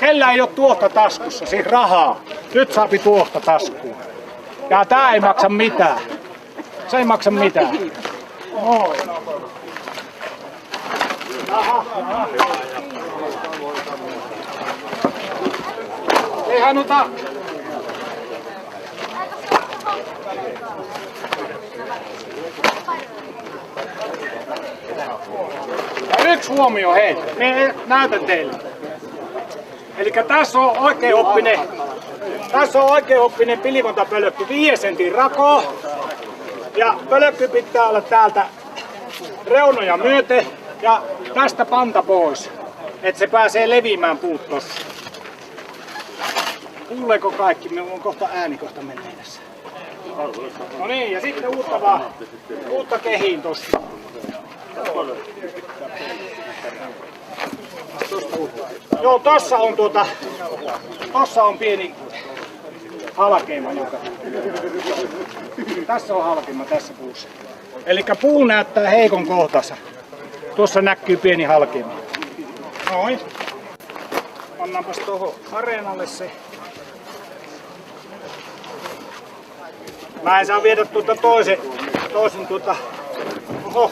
Kellä ei ole tuohta taskussa, siis rahaa. Nyt saapi tuohta taskuun. Ja tää ei maksa mitään. Se ei maksa mitään. Moi. Eihän ota. Ja yksi huomio, hei. Näytän teille. Eli tässä on oikeoppinen pilikontapölkky 5 sentin rako. Ja pölkky pitää olla täältä reunoja myöten ja tästä panta pois, että se pääsee leviämään puut tossa. Kuuleeko kaikki? Minulla on kohta ääni kohta menee tässä. No niin, ja sitten uutta kehiin tossa. Joo, tossa on pieni halkeima. Tässä on halkeima tässä puussa. Eli puu näyttää heikon kohtansa. Tuossa näkyy pieni halkeima. Noin. Pannaanpas tuohon areenalle se. Mä en saa viedä toisen oho.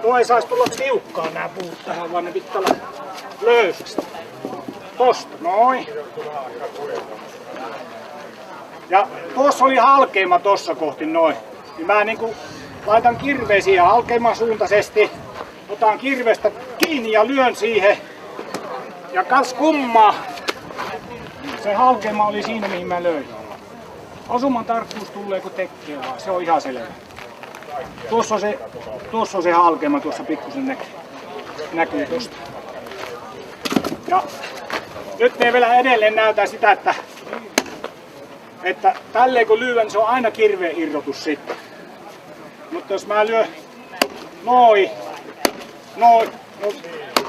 Tuo ei saisi tulla tiukkaan nää puut tähän, vaan ne pitää olla löysästä. Tosta, noin. Ja tuossa oli halkeima tossa kohti noin. Niin mä niinku laitan kirveen siihen halkeiman suuntaisesti. Otan kirvestä kiinni ja lyön siihen. Ja kas kummaa. Se halkeima oli siinä mihin mä löin. Osuman tarkkuus tulee kun tekee vaan, se on ihan selvä. Tuossa on se halkeama, tuossa pikkusen näkyy tosta. Ja nyt me vielä edelleen näytän sitä, että tälleen kun lyön, se on aina kirveen irrotus sitten. Mutta jos mä lyön noin,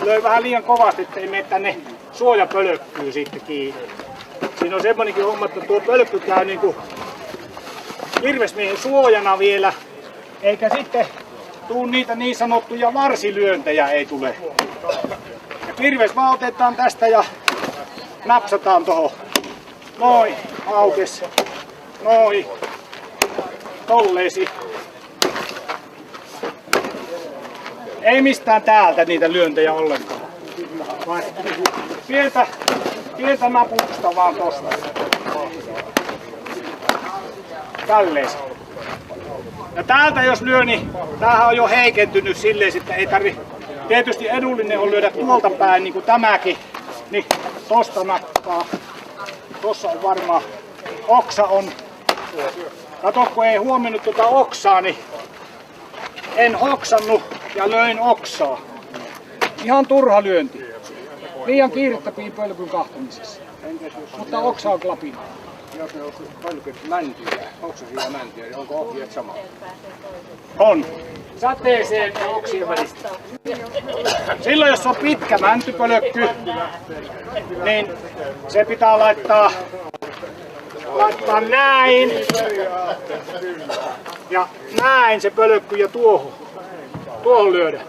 löin vähän liian kovasti, ettei mene tänne suojapölkkyyn sitten kiinni. Siinä on semmonenkin homma, että tuo pölkky käy niinku kirvesmiehen suojana vielä, eikä sitten tuu niitä niin sanottuja varsilyöntejä ei tule. Ja kirves vaan otetaan tästä ja napsataan tohon. Noin, aukes. Noin. Tolleesi. Ei mistään täältä niitä lyöntejä ollenkaan. Pientä napusta vaan tosta. Tälleesi. Ja täältä jos lyö, niin tämähän on jo heikentynyt silleen, että ei tarvi. Tietysti edullinen on lyödä tuolta päin, niin kuin tämäkin. Niin tosta nappaa. Tossa on varmaan oksa on. Kato, kun ei huomioinut tuota oksaa, niin en hoksannut ja löin oksaa. Ihan turha lyönti. Liian kiirettä pölkyn kahtamisessa. Mutta oksa on klapina. Jos ne on pölkyt mäntyjä, oksasia ja mäntyjä, niin onko ohjeet sama? On. Sateeseen ja oksien välistä. Silloin jos on pitkä mäntypölkky, niin se pitää laittaa näin. Ja näin se pölkky ja tuohon lyödä.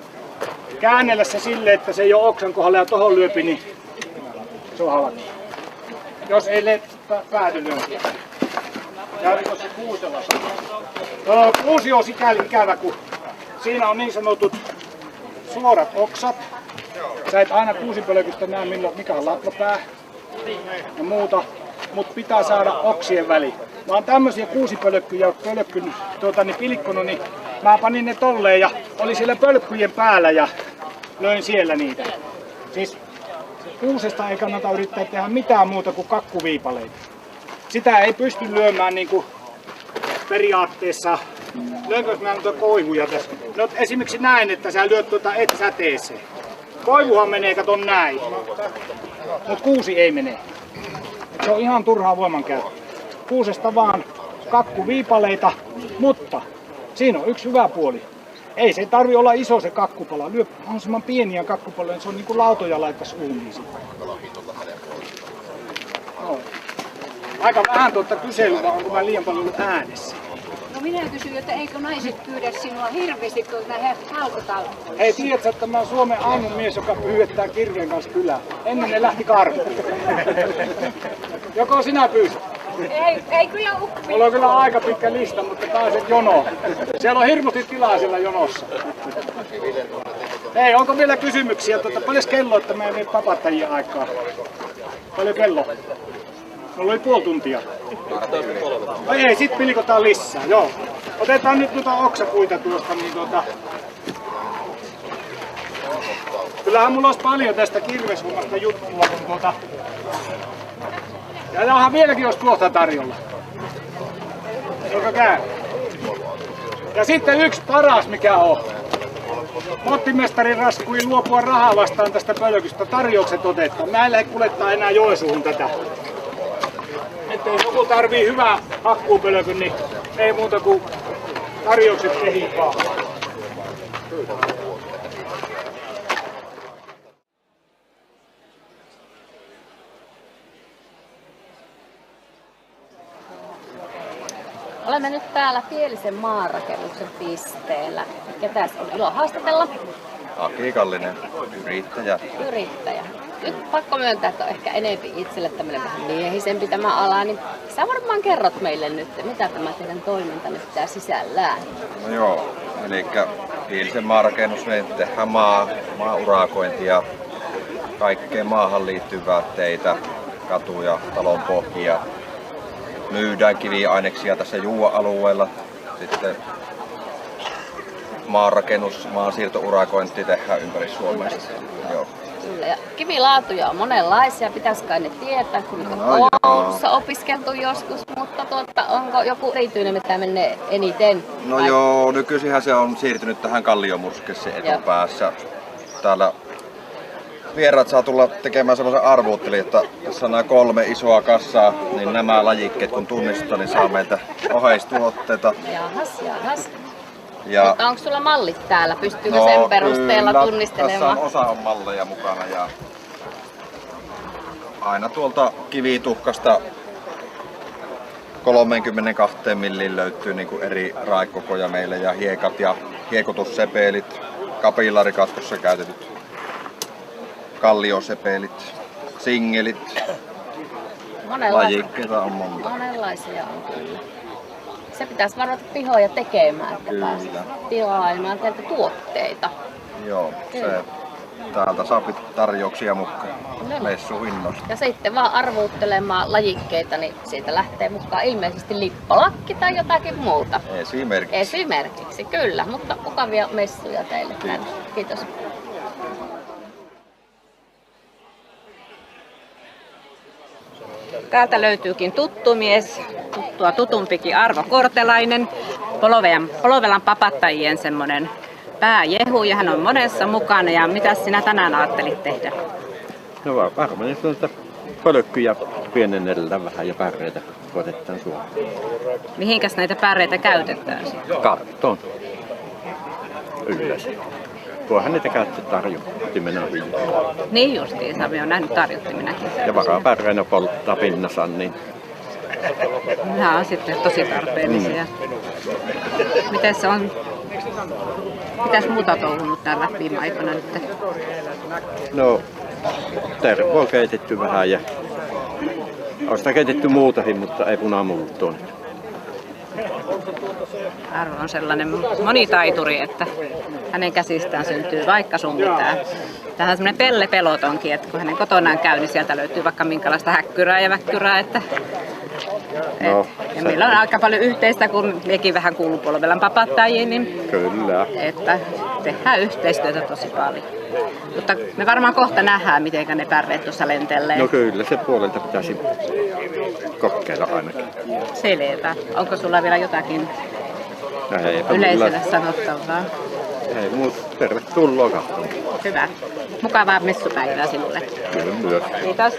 Käännellä se silleen, että se ei ole oksan kohdalla ja tohon lyöpi, niin se on halki. Jos ei päädy lyöntiä. Ja se kuusella saa? Kuusi on sikäli ikävä, kun siinä on niin sanotut suorat oksat. Sä et aina kuusipölkystä näe mikä on latvapää ja muuta, mutta pitää saada oksien väliin. Mä oon tämmösiä kuusipölkkyjä pölkkyn pilikkonut, niin mä panin ne tolleen ja oli siellä pölkkyjen päällä ja löin siellä niitä. Siis kuusesta ei kannata yrittää tehdä mitään muuta kuin kakkuviipaleita. Sitä ei pysty lyömään niin kuin periaatteessa. Lyönkö mä noita koivuja tässä? No esimerkiksi näin, että sä lyöt et säteeseen. Koivuhan menee, kato näin. Mut kuusi ei mene. Et se on ihan turhaa voimankäyttöä. Kuusesta vaan kakkuviipaleita, mutta siinä on yksi hyvä puoli. Ei se tarvi olla iso se kakkupala. Lyö mahdollisimman pieniä kakkupaloja, niin se on niin kuin lautoja laittaisi uuniin. No. Aika vähän tuota kyselyä, onko mä liian paljon ollut äänessä. No minä kysyin, että eikö naiset pyydä sinua hirveästi tuolta halkotalkoissa? Hei, tiedätkö, että mä oon Suomen ainut mies, joka pyydetään kirveen kanssa kylään. Ennen ne lähti karkuun. Joko sinä pyysit? Ei kyllä uppi. Mulla on kyllä aika pitkä lista, mutta pääset jonoon. Siellä on hirmusti tilaa siellä jonossa. Hei, onko vielä kysymyksiä? Paljon kello, että mä en vie papattajia aikaa? Paljon kello? Mulla oli puoli tuntia. Ei, sit pilkotaan lisää, joo. Otetaan nyt noita oksapuita tuosta, niin kyllähän mulla olisi paljon tästä kirveshommasta juttua, kun ja tämähän vieläkin olisi tuosta tarjolla. Eikö käy? Ja sitten yksi paras mikä on. Mottimestari raskui luopua rahaa vastaan tästä pölkystä. Tarjoukset otetaan. Mä en lähde kuljettaa enää Joensuuhun tätä. Että jos joku tarvii hyvää hakkuupölkyn, niin ei muuta kuin tarjoukset kehittää. Olemme nyt täällä Pielisen maanrakennuksen pisteellä. Ketäs on ilo haastatella? Aki Kallinen, yrittäjä. Yrittäjä. Nyt pakko myöntää, että on ehkä enempi itselle tämmöinen vähän miehisempi tämä ala, niin sä varmaan kerrot meille nyt, mitä tämä teidän toiminta nyt pitää sisällään. No joo, eli Pielisen maanrakennus, me tehdään maaurakointia, kaikkea maahan liittyvää teitä, katuja, talonpohjia. Myydään kiviaineksia tässä Juuan-alueella. Sitten maanrakennus, maansiirtourakointi tehdään ympäri Suomea. Joo. Kyllä, ja kivilaatuja on monenlaisia, pitäisikö ne tietää, kun on Oulussa opiskeltu joskus, mutta onko joku erityinen, mitä menee eniten? No joo, nykyisinhän se on siirtynyt tähän kalliomurskessin etupäässä. Täällä vieraat saa tulla tekemään semmoisen arvuuttelin, että tässä on nämä 3 isoa kassaa, niin nämä lajikkeet kun tunnistetaan, niin saa meiltä oheistuotteita. Jahas. Ja mutta onko sulla mallit täällä? Pystyykö sen perusteella kyllä, tunnistelemaan? tässä on malleja mukana ja aina tuolta kivituhkasta 32 milliin löytyy niin kuin eri raikokoja meille ja hiekat ja hiekotussepelit, kapillarikatkossa käytetyt kalliosepelit, singelit, lajikkeita on monta. Monenlaisia on kyllä. Se pitäisi varata pihoja tekemään, että pääsee tilailemaan teiltä tuotteita. Joo, se täältä saa tarjouksia mukaan messuhinnoista. Ja sitten vaan arvuuttelemaan lajikkeita, niin siitä lähtee mukaan ilmeisesti lippalakki tai jotakin muuta. Esimerkiksi, kyllä. Mutta mukavia messuja teille tänne. Kiitos. Täältä löytyykin tuttu mies, tuttua tutumpikin Arvo Kortelainen, Polovelan papattajien semmoinen pääjehu ja hän on monessa mukana. Ja mitä sinä tänään ajattelit tehdä? No varmaan tuota pölkkyjä pienennellään vähän ja päreitä koetetaan Suomeen. Mihinkäs näitä päreitä käytetään? Kattoon ylös. Tuohan niitä käytetään tarjottimena hyvin. Niin justiinsa, minä olen nähnyt tarjottiminakin. Ja varapäreinä polttaa pinnassa, niin nämä on sitten tosi tarpeellisia. Mitäs muuta touhunut täällä viime aikoina nyt? no tervo on keitetty vähän ja on sitä keitetty muutakin, mutta ei punamultoa nyt. Arvo on sellainen monitaituri, että hänen käsistään syntyy vaikka sun mitään. Tähän on semmoinen pellepelotonkin, että kun hänen kotonaan käy, niin sieltä löytyy vaikka minkälaista häkkyrää ja väkkyrää. Ja meillä on aika paljon yhteistä, kun mekin vähän kuuluu Polovelan papattajiin, niin kyllä. Että tehdään yhteistyötä tosi paljon. Mutta me varmaan kohta nähdään, miten ne päreet tuossa lentelee. No kyllä, se puolelta pitäisi kokeilla ainakin. Selvä. Onko sulla vielä jotakin yleisölle sanottavaa? Ei muuta. Tervetuloa katsomaan. Hyvä. Mukavaa messupäivää sinulle. Kyllä myös. Kiitos.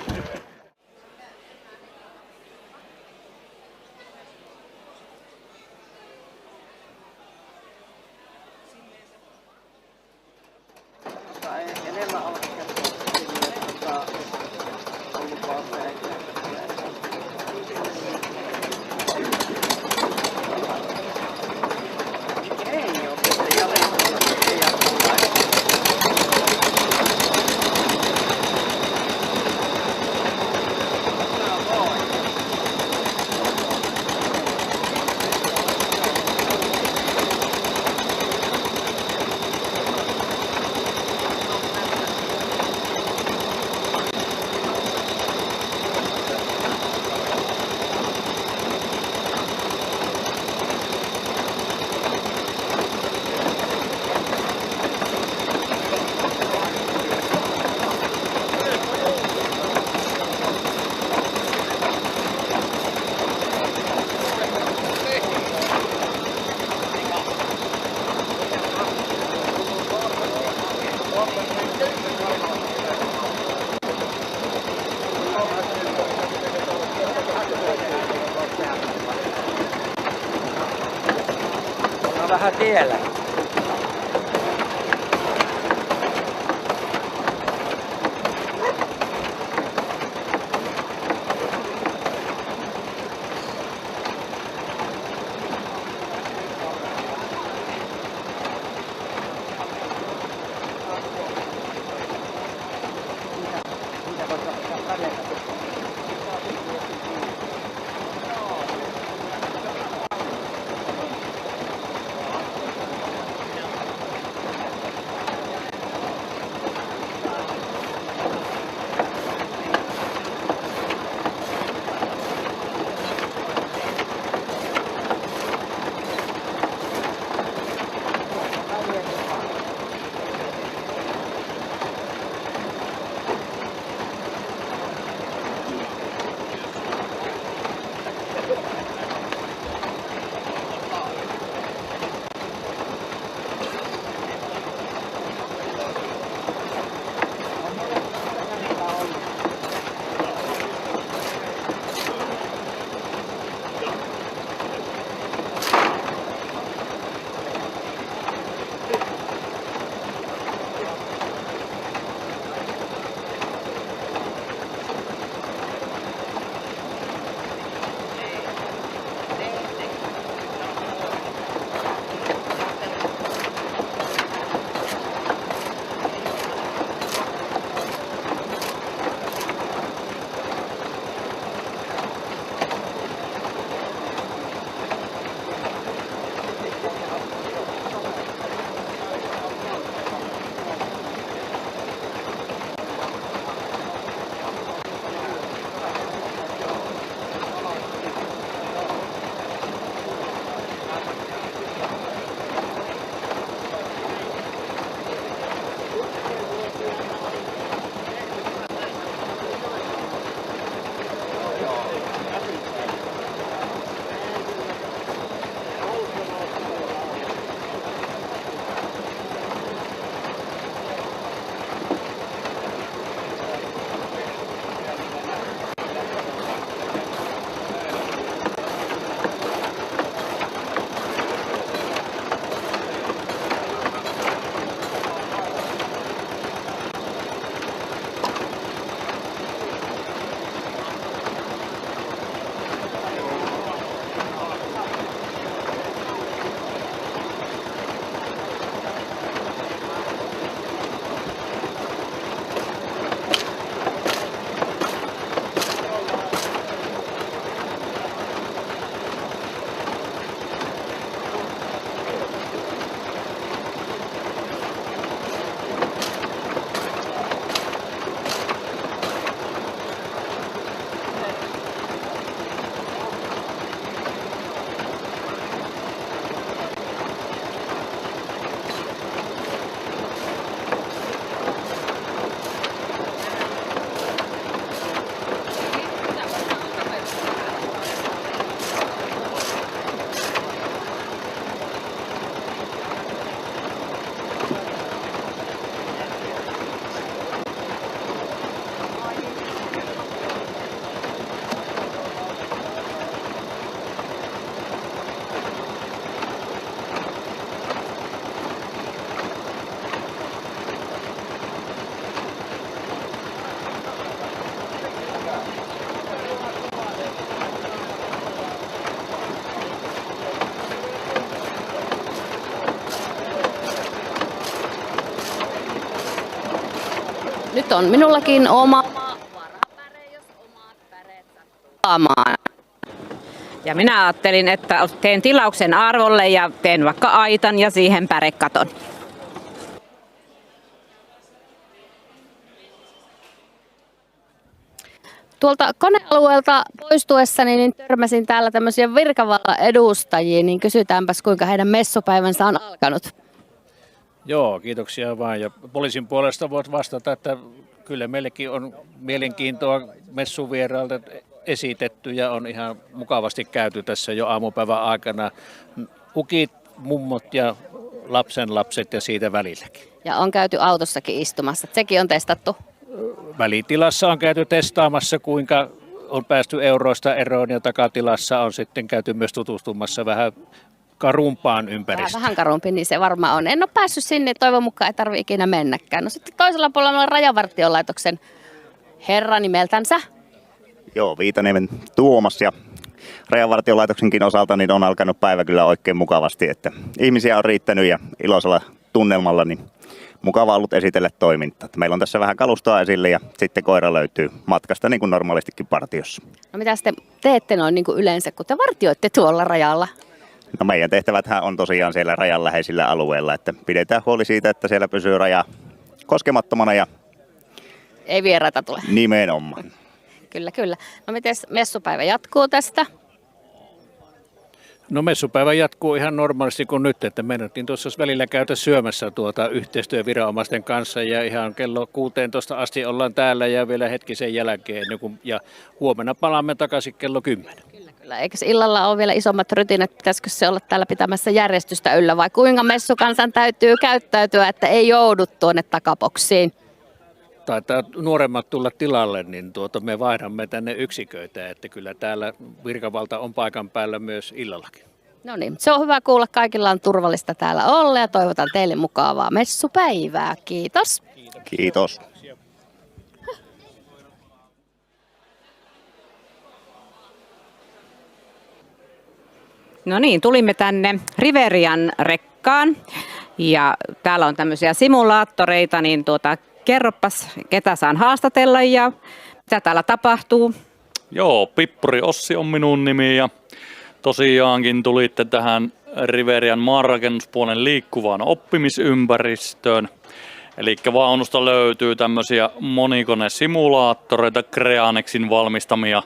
vähän tiellä. Nyt on minullakin oma varapäre, jos omat päreet sattuu saamaan. Ja minä ajattelin, että teen tilauksen Arvolle ja teen vaikka aitan ja siihen pärekaton. Tuolta konealueelta poistuessani niin törmäsin täällä tämmöisiä virkavallan edustajia, niin kysytäänpäs kuinka heidän messupäivänsä on alkanut. Joo, kiitoksia vaan. Ja poliisin puolesta voit vastata, että kyllä meillekin on mielenkiintoa messuvierailta esitetty ja on ihan mukavasti käyty tässä jo aamupäivän aikana. Ukit, mummot ja lapsenlapset ja siitä välilläkin. Ja on käyty autossakin istumassa, sekin on testattu. Välitilassa on käyty testaamassa, kuinka on päästy euroista eroon ja takatilassa on sitten käyty myös tutustumassa vähän karumpaan ympäristöön. Vähän karumpi, niin se varmaan on. En ole päässyt sinne, toivon mukaan ei tarvitse ikinä mennäkään. No sitten toisella puolella on Rajavartiolaitoksen herra nimeltänsä. Joo, Viitaniemen Tuomas ja Rajavartiolaitoksenkin osalta niin on alkanut päivä kyllä oikein mukavasti, että ihmisiä on riittänyt ja iloisella tunnelmalla niin mukava ollut esitellä toimintaa. Meillä on tässä vähän kalustoa esille ja sitten koira löytyy matkasta niin kuin normaalistikin partiossa. No mitä te teette noin niin kuin yleensä, kun te vartioitte tuolla rajalla? No meidän tehtäväthän on tosiaan siellä rajan läheisillä alueilla, että pidetään huoli siitä, että siellä pysyy raja koskemattomana ja Ei vieraita tule. nimenomaan. Kyllä, kyllä. No miten messupäivä jatkuu tästä? No messupäivä jatkuu ihan normaalisti kuin nyt, että menettiin tuossa välillä käytä syömässä yhteistyöviranomaisten kanssa ja ihan kello 16 asti ollaan täällä ja vielä hetki sen jälkeen ja huomenna palaamme takaisin kello 10. Kyllä, eikö illalla ole vielä isommat rytinät? Pitäisikö se olla täällä pitämässä järjestystä yllä vai kuinka messukansan täytyy käyttäytyä, että ei joudu tuonne takaboksiin? Taitaa nuoremmat tulla tilalle, niin me vaihdamme tänne yksiköitä, että kyllä täällä virkavalta on paikan päällä myös illallakin. No niin, se on hyvä kuulla. Kaikilla on turvallista täällä olla ja toivotan teille mukavaa messupäivää. Kiitos. Kiitos. No niin, tulimme tänne Riverian rekkaan ja täällä on tämmöisiä simulaattoreita, niin kerropas, ketä saan haastatella ja mitä täällä tapahtuu? Joo, Pippuri Ossi on minun nimi ja tosiaankin tulitte tähän Riverian maanrakennuspuolen liikkuvaan oppimisympäristöön. Eli vaunusta löytyy tämmöisiä monikonesimulaattoreita, Creanexin valmistamia.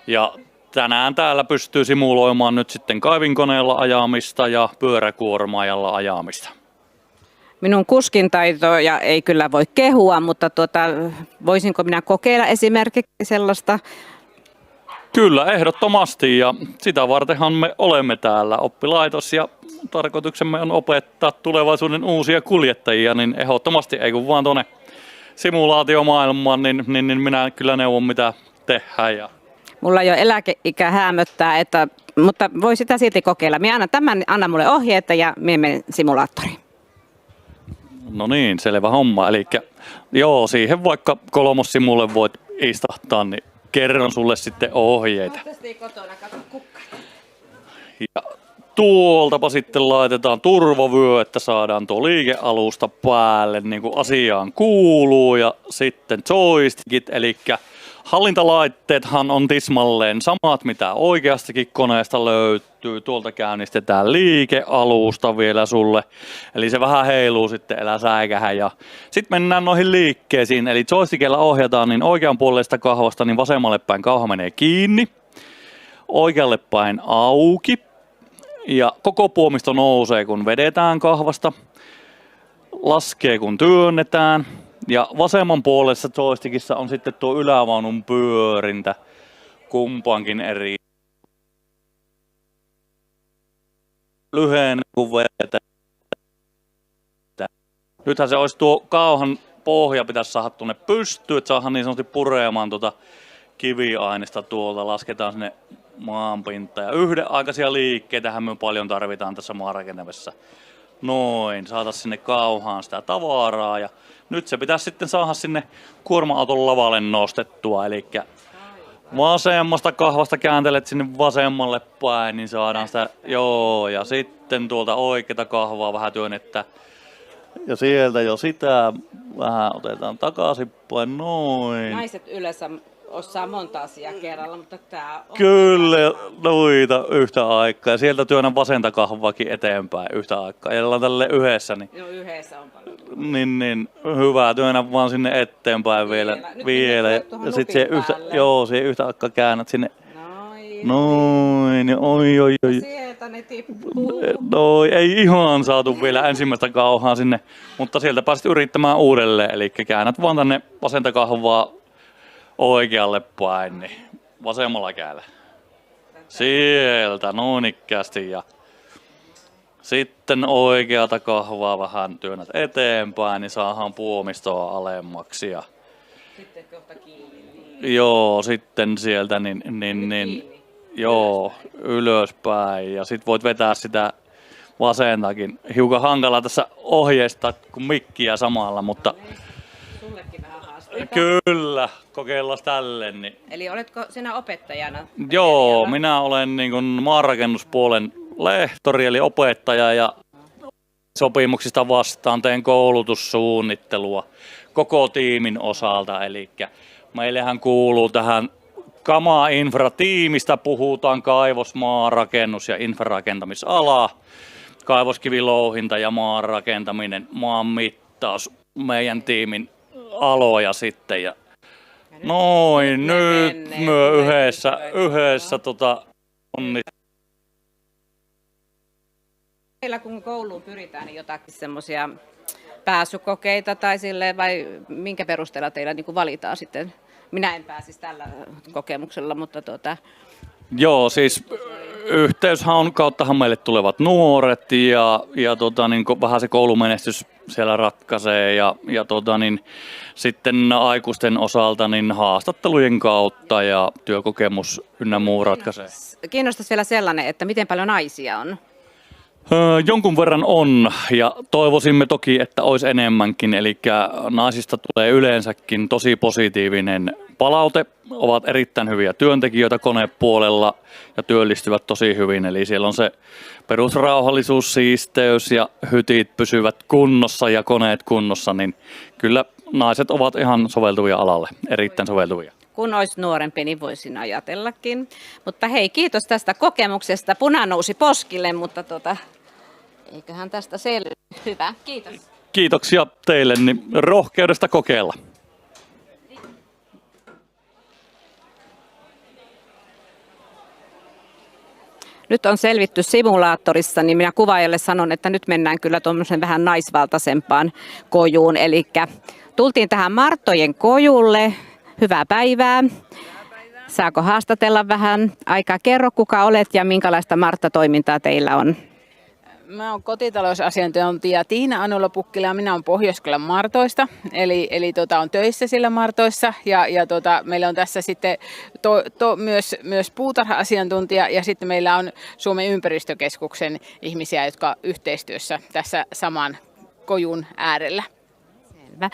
Ja tänään täällä pystyy simuloimaan nyt sitten kaivinkoneella ajamista ja pyöräkuormaajalla ajamista. Minun kuskin taitoja ei kyllä voi kehua, mutta voisinko minä kokeilla esimerkiksi sellaista? Kyllä, ehdottomasti ja sitä vartenhan me olemme täällä oppilaitos ja tarkoituksemme on opettaa tulevaisuuden uusia kuljettajia, niin ehdottomasti ei kun vaan tuonne simulaatiomaailmaan, niin minä kyllä neuvon mitä tehdään. Ja Mulla jo eläkeikä häämöttää, mutta voi sitä silti kokeilla. Minä anna mulle ohjeita ja minä menen simulaattoriin. No niin, selvä homma. Eli joo, siihen vaikka kolmossimulle voit istahtaa, niin kerron sulle sitten ohjeita. Ja tuoltapa sitten laitetaan turvavyö, että saadaan tuo liikealusta päälle niin kuin asiaan kuuluu. Ja sitten joystickit, eli hallintalaitteethan on tismalleen samat, mitä oikeastakin koneesta löytyy. Tuolta käynnistetään liikealusta vielä sulle. Eli se vähän heiluu sitten, elää säikähän. Ja sitten mennään noihin liikkeisiin. Eli joystickilla ohjataan niin oikeanpuoleisesta kahvasta, niin vasemmalle päin kauha menee kiinni. Oikealle päin auki. Ja koko puomisto nousee, kun vedetään kahvasta. Laskee, kun työnnetään. Ja vasemman puolessa joystickissa on sitten tuo ylävaunun pyörintä kumpaankin eri. Lyhyen kun vedetään. Nythän se olisi tuo kauhan pohja pitäisi saada tuonne pystyyn, että saadaan niin sanotusti pureamaan tuota kiviainesta tuolta. Lasketaan sinne maanpintaan. Ja yhdenaikaisia liikkeitähän me paljon tarvitaan tässä maanrakentamisessa. Noin, saataisiin sinne kauhaan sitä tavaraa ja nyt se pitäisi sitten saada sinne kuorma-auton lavalle nostettua, eli vasemmasta kahvasta kääntelet sinne vasemmalle päin, niin saadaan sitä, joo, ja sitten tuolta oikeata kahvaa vähän työnnettä. Ja sieltä jo sitä vähän otetaan takaisinpäin, noin. Naiset yleensä osaa monta asiaa kerralla, mutta tämä on... Kyllä, noita yhtä aikaa. Ja sieltä työnnän vasenta kahvaakin eteenpäin yhtä aikaa. Ja ollaan tälle yhdessä. Niin, joo, yhdessä on paljon. Niin, hyvä. Työnnän vaan sinne eteenpäin vielä. Ja sitten siihen yhtä aikaa käännät sinne. Noin. Oi. Sieltä ne tippuu. Noin, ei ihan saatu vielä ensimmäistä kauhaa sinne. Mutta sieltä pääsit yrittämään uudelleen. Eli käännät vaan tänne vasenta kahvaa oikealle päin, niin vasemmalla kädellä. Sieltä, noinikkästi ja sitten oikeata kahvaa vähän työnnät eteenpäin, niin saadaan puomistoa alemmaksi. Ja sitten kohta kiinni. joo, sitten sieltä niin Joo, ylöspäin ja sit voit vetää sitä vasentakin. Hiukan hankala tässä ohjeistaa kun mikkiä samalla, mutta Sullekin vähän haasteita. kyllä, kokeillaan tälle. Niin. Eli oletko sinä opettajana? Joo, minä olen niin kuin maanrakennuspuolen lehtori eli opettaja ja sopimuksista vastaan teen koulutussuunnittelua koko tiimin osalta. Eli meillähän kuuluu tähän Kama-infra-tiimistä, puhutaan kaivos, maanrakennus ja infrarakentamisala, kaivoskivilouhinta ja maanrakentaminen, maanmittaus, meidän tiimin aloja sitten. Ja noin, nyt me yhdessä Meillä kun kouluun pyritään, niin jotakin semmoisia pääsykokeita tai silleen, vai minkä perusteella teillä niin kuin valitaan sitten? Minä en pääsisi tällä kokemuksella, mutta Joo, siis yhteyshaun kauttahan meille tulevat nuoret ja niin vähän se koulumenestys siellä ratkaisee ja niin, sitten aikuisten osalta niin haastattelujen kautta ja työkokemus ynnä muu ratkaisee. Kiinnostaisi vielä sellainen, että miten paljon naisia on? Jonkun verran on ja toivoisimme toki, että olisi enemmänkin, eli naisista tulee yleensäkin tosi positiivinen palaute, ovat erittäin hyviä työntekijöitä konepuolella ja työllistyvät tosi hyvin, eli siellä on se perusrauhallisuus, siisteys ja hytit pysyvät kunnossa ja koneet kunnossa, niin kyllä naiset ovat ihan soveltuvia alalle, erittäin soveltuvia. Kun olisi nuorempi, niin voisin ajatellakin. Mutta hei, kiitos tästä kokemuksesta. Puna nousi poskille, mutta eiköhän tästä selviä. Hyvä, kiitos. Kiitoksia teille, niin rohkeudesta kokeilla. Nyt on selvitty simulaattorissa, niin minä kuvaajalle sanon, että nyt mennään kyllä tuommoisen vähän naisvaltaisempaan kojuun. Eli tultiin tähän Marttojen kojulle. Hyvää päivää. Saako haastatella vähän aikaa? Kerro, kuka olet ja minkälaista Martta-toimintaa teillä on? Mä oon kotitalousasiantuntija Tiina Anula-Pukkila ja minä olen Pohjois-Karjalan Martoista. Eli on töissä sillä Martoissa ja meillä on tässä sitten myös puutarha-asiantuntija ja sitten meillä on Suomen ympäristökeskuksen ihmisiä, jotka yhteistyössä tässä saman kojun äärellä. Selvä.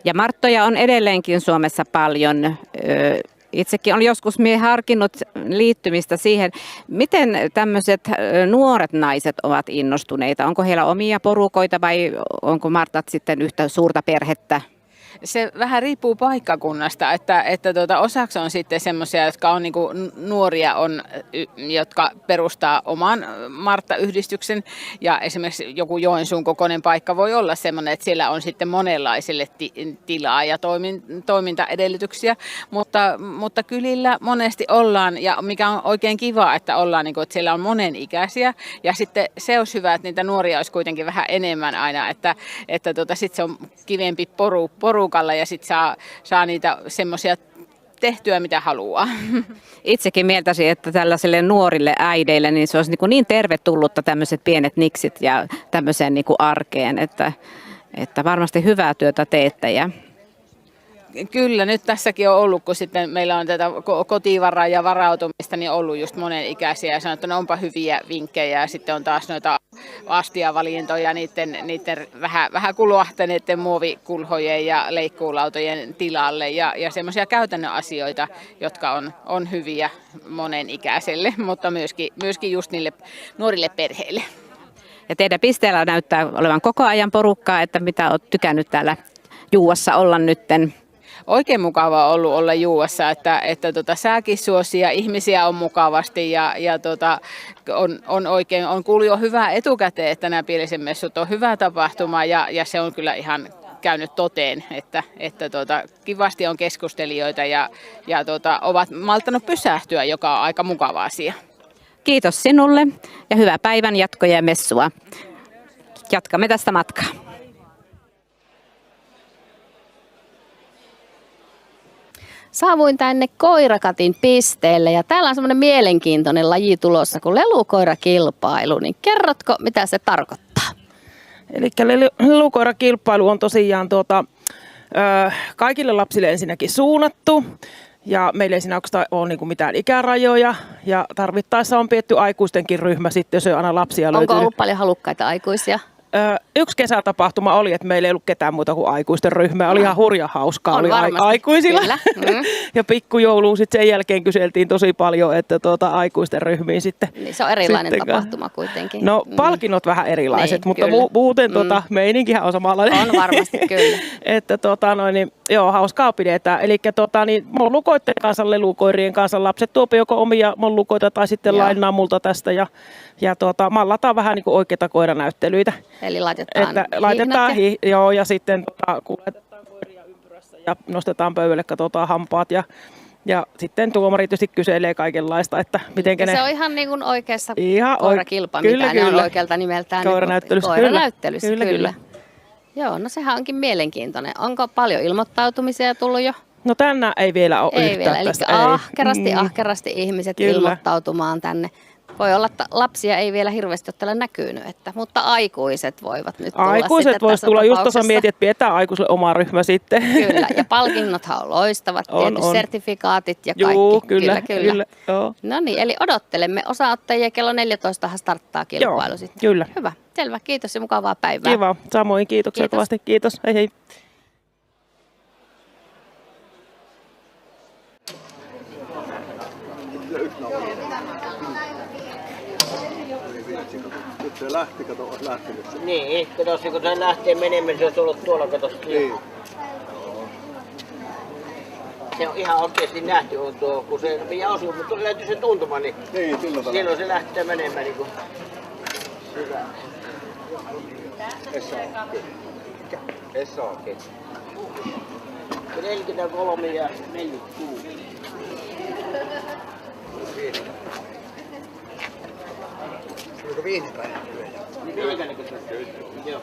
Ja Marttoja on edelleenkin Suomessa paljon. Itsekin olen joskus harkinnut liittymistä siihen, miten tämmöiset nuoret naiset ovat innostuneita. Onko heillä omia porukoita vai onko Martat sitten yhtä suurta perhettä? Se vähän riippuu paikkakunnasta, että osaksi on sitten semmoisia, jotka on niin kuin nuoria, jotka perustaa oman Martta-yhdistyksen ja esimerkiksi joku Joensuun kokoinen paikka voi olla semmoinen, että siellä on sitten monenlaisille tilaa ja toimintaedellytyksiä, mutta kylillä monesti ollaan ja mikä on oikein kiva, että ollaan niin kuin, että siellä on monenikäisiä ja sitten se olisi hyvä, että niitä nuoria olisi kuitenkin vähän enemmän aina, että sitten se on kivempi porukalla ja sitten saa niitä semmoisia tehtyä, mitä haluaa. Itsekin mieltäisin, että tällaisille nuorille äideille niin se olisi niin tervetullutta tämmöiset pienet niksit ja tämmöiseen niin arkeen, että varmasti hyvää työtä teette. Kyllä, nyt tässäkin on ollut, kun sitten meillä on tätä kotivaraa ja varautumista, niin on ollut just monenikäisiä ja sanottu, että onpa hyviä vinkkejä ja sitten on taas noita astiavalintoja niiden vähän kuluahtaneiden muovikulhojen ja leikkuulautojen tilalle ja semmoisia käytännön asioita, jotka on hyviä monenikäiselle, mutta myöskin just niille nuorille perheille. Ja teidän pisteellä näyttää olevan koko ajan porukkaa, että mitä olet tykännyt täällä Juuassa olla nytten? Oikein mukava on ollut olla Juuassa, että sääkin suosii ja ihmisiä on mukavasti ja on kuullut jo hyvää etukäteen, että nämä Pielisen messut on hyvä tapahtuma ja se on kyllä ihan käynyt toteen, että kivasti on keskustelijoita ja ovat malttanut pysähtyä, joka on aika mukava asia. Kiitos sinulle ja hyvää päivän jatkoja ja messua. Jatkamme tästä matkaa. Saavuin tänne koirakatin pisteelle ja täällä on semmoinen mielenkiintoinen laji tulossa kuin lelukoirakilpailu. Niin kerrotko, mitä se tarkoittaa? Eli lelukoirakilpailu on tosiaan kaikille lapsille ensinnäkin suunnattu. Ja meillä ei siinä oikeastaan ole niin kuin mitään ikärajoja ja tarvittaessa on pidetty aikuistenkin ryhmä sitten, jos ei aina lapsia löytynyt. Onko ollut paljon halukkaita aikuisia? Yksi kesätapahtuma oli, että meillä ei ollut ketään muuta kuin aikuisten ryhmä. Oli ihan hurja hauskaa, oli aikuisilla. Kyllä. Ja pikkujouluun sitten sen jälkeen kyseltiin tosi paljon, että aikuisten ryhmiin sitten. Niin se on erilainen tapahtuma kuitenkin. No palkinnot vähän erilaiset, Niin, mutta kyllä. muuten meininkihän on samanlainen. On varmasti, kyllä. Että joo, hauskaa pidetään. Eli mollukoiden kanssa, lelukoirien kanssa lapset tuopi joko omia mollukoita tai sitten lainaa multa tästä ja mallataan vähän niin kuin oikeita koiranäyttelyitä. Eli laitetaan joo, ja sitten kuljetetaan koiria ympyrässä ja nostetaan pöydälle, katsotaan hampaat ja sitten tuomari tietysti kyselee kaikenlaista, että miten ne... Se on ihan niin kuin oikeassa koirakilpa, mitä ne on oikealta nimeltään. Koiranäyttelyssä. Kyllä. Joo, no sehän onkin mielenkiintoinen. Onko paljon ilmoittautumisia tullut jo? No tänään ei vielä ole ei yhtään vielä, tästä. Eli ahkerasti ihmiset ilmoittautumaan tänne. Voi olla, että lapsia ei vielä hirveästi ole näkynyt, mutta aikuiset voivat nyt tulla. Aikuiset voisivat tulla, just tuossa mietin, että pidetään aikuiselle oma ryhmä sitten. Kyllä, ja palkinnothan on loistavat, tietysti sertifikaatit ja kaikki. Joo, kyllä. Joo. No niin, eli odottelemme osaottajia, kello 14 starttaa kilpailu sitten. Kyllä. Hyvä, selvä, kiitos ja mukavaa päivää. Kiva, samoin kiitoksia kovasti, kiitos, hei hei. Nyt se lähti, kato, olisi lähtenyt. Niin, kato, kun se lähtee menemään, se olisi ollut tuolla, kato. Niin. Se on ihan oikeasti nähty, on tuo, kun se vielä osuu, mutta löytyy se tuntuma, niin silloin se lähtee menemään niin kuin hyvä. SAK. 43 ja 46. Oliko viinipäinen työ? Niin viinipäinen työ. Joo.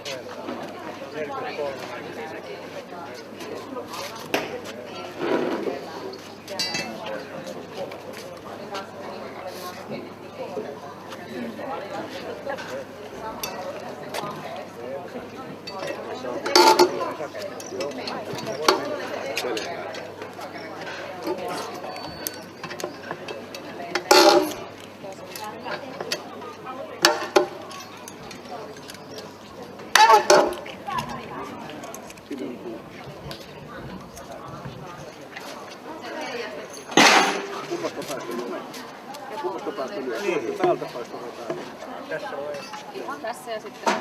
Täältä päästä tässä on ihan tässä ja sitten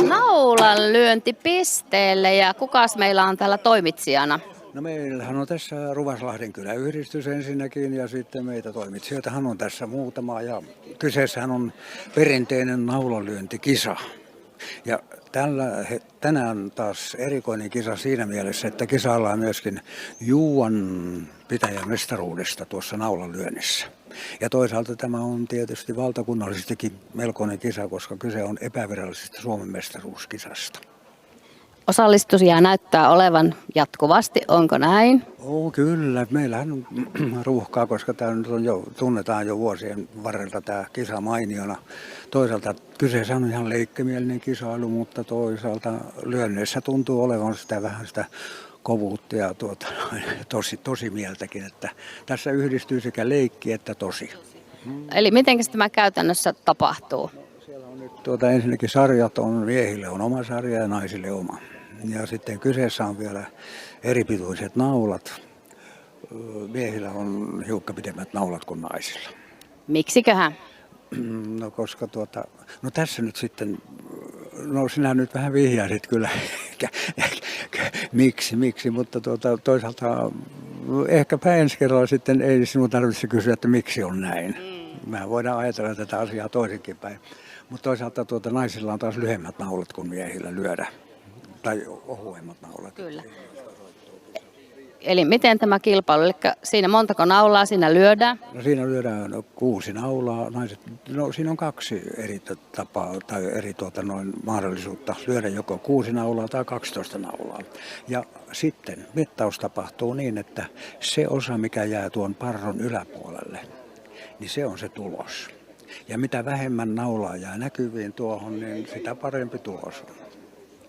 naulan lyönti pisteelle ja kukas meillä on täällä toimitsijana? No meillähän on tässä Ruvaslahden kyläyhdistys ensinnäkin ja sitten meitä toimitsijoitahan on tässä muutama ja kyseessähän on perinteinen naulanlyöntikisa. Ja tänään taas erikoinen kisa siinä mielessä, että kisaillaan myöskin Juuan pitäjämestaruudesta tuossa naulanlyönnissä. Ja toisaalta tämä on tietysti valtakunnallisestikin melkoinen kisa, koska kyse on epävirallisesta Suomen mestaruuskisasta. Osallistujia näyttää olevan jatkuvasti, onko näin? Kyllä, meillähän on ruuhkaa, koska tämä nyt on tunnetaan jo vuosien varrelta tämä kisa mainiona. Toisaalta kyseessä on ihan leikkimielinen kisailu, mutta toisaalta lyönneissä tuntuu olevan vähän sitä kovuutta ja tosi mieltäkin, että tässä yhdistyy sekä leikki että tosi. Eli miten tämä käytännössä tapahtuu? Siellä on nyt ensinnäkin sarjat on miehille on oma sarja ja naisille oma. Ja sitten kyseessä on vielä eripituiset naulat. Miehillä on hiukka pidemmät naulat kuin naisilla. Miksiköhän? No koska no tässä nyt sitten, no sinä nyt vähän vihjaisit kyllä, miksi, mutta toisaalta ehkäpä ensi kerralla sitten ei sinun tarvitse kysyä, että miksi on näin. Mehän voidaan ajatella tätä asiaa toisinkin päin. Mutta toisaalta naisilla on taas lyhyemmät naulat kuin miehillä lyödä. Tai ohuemmat naulat. Kyllä. Eli miten tämä kilpailu, eli siinä montako naulaa siinä lyödään? No siinä lyödään 6 naulaa. Siinä on 2 eri tapaa tai eri mahdollisuutta lyödä joko 6 naulaa tai 12 naulaa. Ja sitten mittaus tapahtuu niin, että se osa mikä jää tuon parron yläpuolelle, niin se on se tulos. Ja mitä vähemmän naulaa jää näkyviin tuohon, niin sitä parempi tulos on.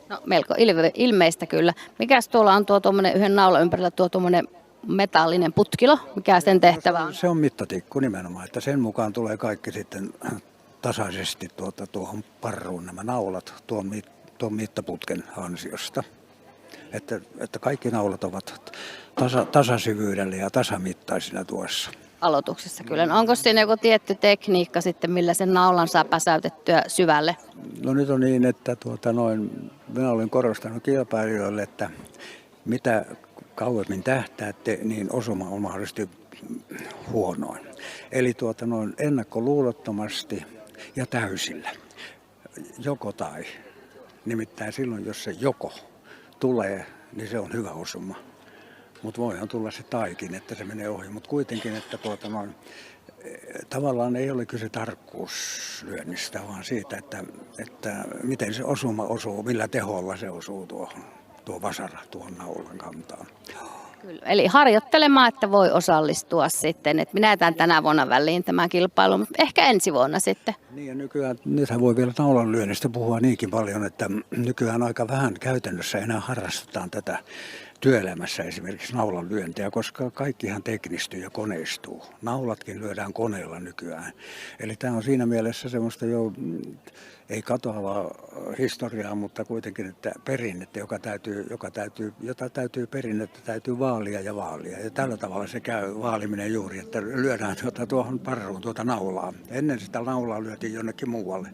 No, melko ilmeistä kyllä. Mikäs tuolla on tuo tuommoinen yhden naulan ympärillä tuo tuommoinen metallinen putkilo? Mikä sen tehtävä on? Se on mittatikku nimenomaan, että sen mukaan tulee kaikki sitten tasaisesti tuohon parruun nämä naulat tuon mittaputken ansiosta. Että kaikki naulat ovat tasasyvyydellä ja tasamittaisina tuossa. Aloituksessa kyllä. No, onko siinä joku tietty tekniikka sitten, millä sen naulan saa päsäytettyä syvälle? No nyt on niin, että minä olen korostanut kilpailijoille, että mitä kauemmin tähtäätte, niin osuma on mahdollisesti huonoin. Eli ennakkoluulottomasti ja täysillä. Joko tai. Nimittäin silloin, jos se joko tulee, niin se on hyvä osuma. Mutta voihan tulla se taikin, että se menee ohi. Mutta kuitenkin, että tavallaan ei ole kyse tarkkuuslyönnistä, vaan siitä, että miten se osuma osuu, millä teholla se osuu tuo vasara tuohon naulan kantaan. Kyllä. Eli harjoittelemaan, että voi osallistua sitten. Et minä jätän tänä vuonna väliin tämän kilpailun, mutta ehkä ensi vuonna sitten. Niin ja nythän voi vielä naulanlyönnistä puhua niinkin paljon, että nykyään aika vähän käytännössä enää harrastetaan tätä työelämässä esimerkiksi naulanlyöntiä, koska kaikkihan teknistyy ja koneistuu. Naulatkin lyödään koneella nykyään. Eli tämä on siinä mielessä semmoista jo ei katoavaa historiaa, mutta kuitenkin että perinnettä, jota perinnettä täytyy vaalia ja vaalia. Ja tällä tavalla se käy vaaliminen juuri, että lyödään tuohon parruun naulaa. Ennen sitä naulaa lyötiin jonnekin muualle.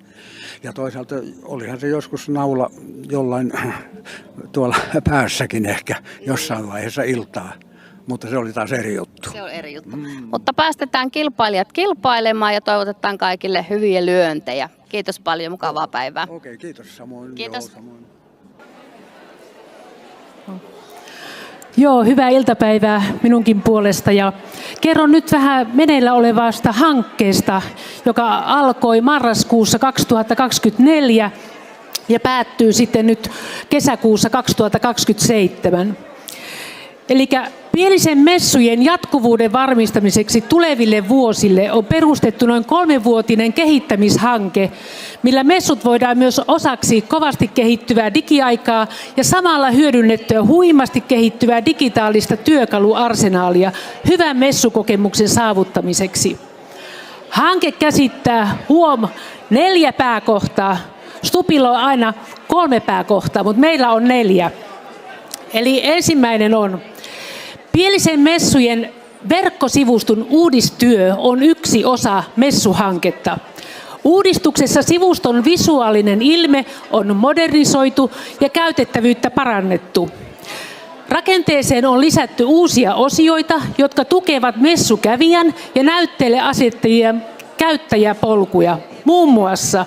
Ja toisaalta olihan se joskus naula jollain tuolla päässäkin ehkä jossain vaiheessa iltaa. Mutta se oli taas eri juttu. Se on eri juttu. Mutta päästetään kilpailijat kilpailemaan ja toivotetaan kaikille hyviä lyöntejä. Kiitos paljon, mukavaa päivää. Okei, kiitos samoin. Kiitos. Joo, samoin. Joo, hyvää iltapäivää minunkin puolesta ja kerron nyt vähän meneillä olevasta hankkeesta, joka alkoi marraskuussa 2024 ja päättyy sitten nyt kesäkuussa 2027. Eli Pielisen messujen jatkuvuuden varmistamiseksi tuleville vuosille on perustettu noin 3-vuotinen kehittämishanke, millä messut voidaan myös osaksi kovasti kehittyvää digiaikaa ja samalla hyödynnettyä huimasti kehittyvää digitaalista työkaluarsenaalia hyvän messukokemuksen saavuttamiseksi. Hanke käsittää 4 pääkohtaa. Stupilla on aina 3 pääkohtaa, mutta meillä on 4. Eli ensimmäinen on Pielisen messujen verkkosivuston uudistyö on yksi osa messuhanketta. Uudistuksessa sivuston visuaalinen ilme on modernisoitu ja käytettävyyttä parannettu. Rakenteeseen on lisätty uusia osioita, jotka tukevat messukävijän ja näytteleasettajien käyttäjäpolkuja. Muun muassa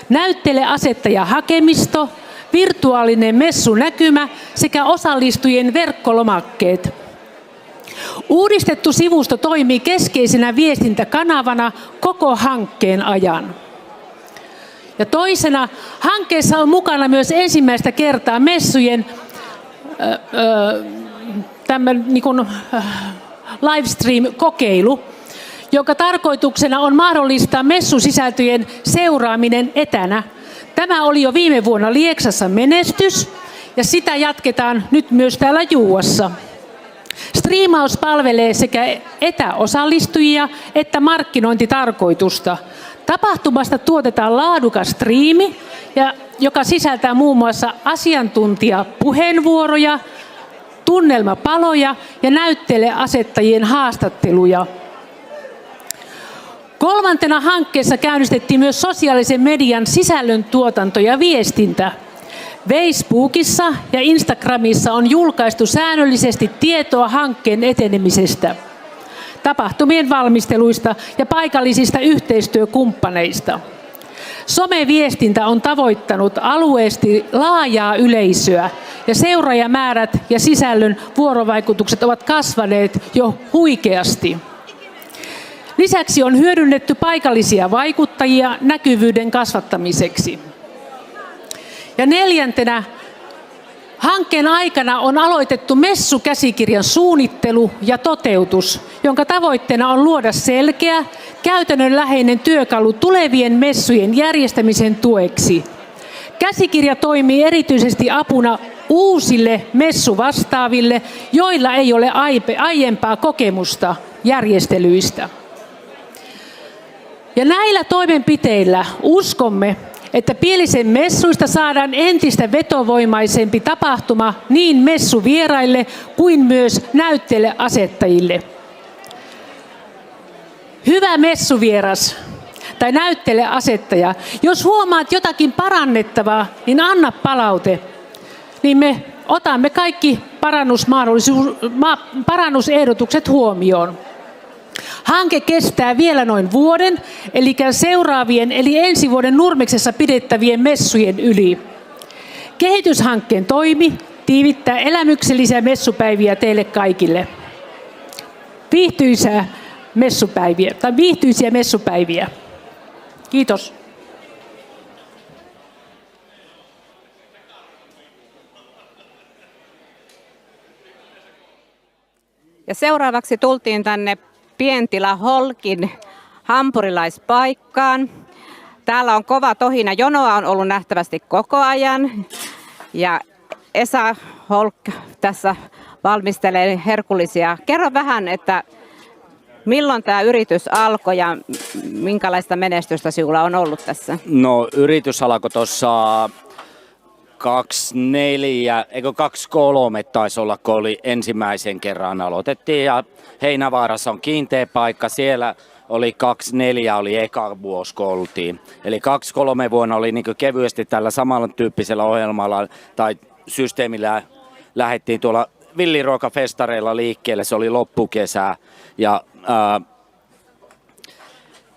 näytteleasettajahakemisto, virtuaalinen messunäkymä sekä osallistujien verkkolomakkeet. Uudistettu sivusto toimii keskeisenä viestintäkanavana koko hankkeen ajan. Ja toisena hankkeessa on mukana myös ensimmäistä kertaa messujen livestream-kokeilu, jonka tarkoituksena on mahdollistaa messusisältöjen seuraaminen etänä. Tämä oli jo viime vuonna Lieksassa menestys ja sitä jatketaan nyt myös täällä Juuassa. Striimaus palvelee sekä etäosallistujia että markkinointitarkoitusta. Tapahtumasta tuotetaan laadukas striimi, joka sisältää muun muassa asiantuntijapuheenvuoroja, tunnelmapaloja ja näytteleasettajien haastatteluja. 3. hankkeessa käynnistettiin myös sosiaalisen median sisällöntuotanto ja viestintä. Facebookissa ja Instagramissa on julkaistu säännöllisesti tietoa hankkeen etenemisestä, tapahtumien valmisteluista ja paikallisista yhteistyökumppaneista. Someviestintä on tavoittanut alueesti laajaa yleisöä ja seuraajamäärät ja sisällön vuorovaikutukset ovat kasvaneet jo huikeasti. Lisäksi on hyödynnetty paikallisia vaikuttajia näkyvyyden kasvattamiseksi. Ja 4. hankkeen aikana on aloitettu messukäsikirjan suunnittelu ja toteutus, jonka tavoitteena on luoda selkeä, käytännönläheinen työkalu tulevien messujen järjestämisen tueksi. Käsikirja toimii erityisesti apuna uusille messuvastaaville, joilla ei ole aiempaa kokemusta järjestelyistä. Ja näillä toimenpiteillä uskomme, että Pielisen messuista saadaan entistä vetovoimaisempi tapahtuma niin messuvieraille kuin myös näytteille asettajille. Hyvä messuvieras tai näytteille asettaja, jos huomaat jotakin parannettavaa, niin anna palaute. Niin me otamme kaikki parannusehdotukset huomioon. Hanke kestää vielä noin vuoden, eli seuraavien eli ensi vuoden Nurmeksessa pidettävien messujen yli. Kehityshankkeen toimi tiivittää elämyksellisiä messupäiviä teille kaikille. Viihtyisiä messupäiviä. Kiitos. Ja seuraavaksi tultiin tänne Pientila Holkin hampurilaispaikkaan. Täällä on kova tohina. Jonoa on ollut nähtävästi koko ajan. Ja Esa Holk tässä valmistelee herkullisia. Kerro vähän, että milloin tämä yritys alkoi ja minkälaista menestystä sinulla on ollut tässä? No yritys alkoi tuossa 23 taisi olla, kun oli ensimmäisen kerran aloitettiin ja Heinävaarassa on kiinteä paikka, siellä oli 24 oli eka vuosi, kun oltiin. Eli 2-3 vuonna oli niin kevyesti tällä samalla tyyppisellä ohjelmalla tai systeemillä lähdettiin tuolla villiruokafestareilla liikkeelle, se oli loppukesää ja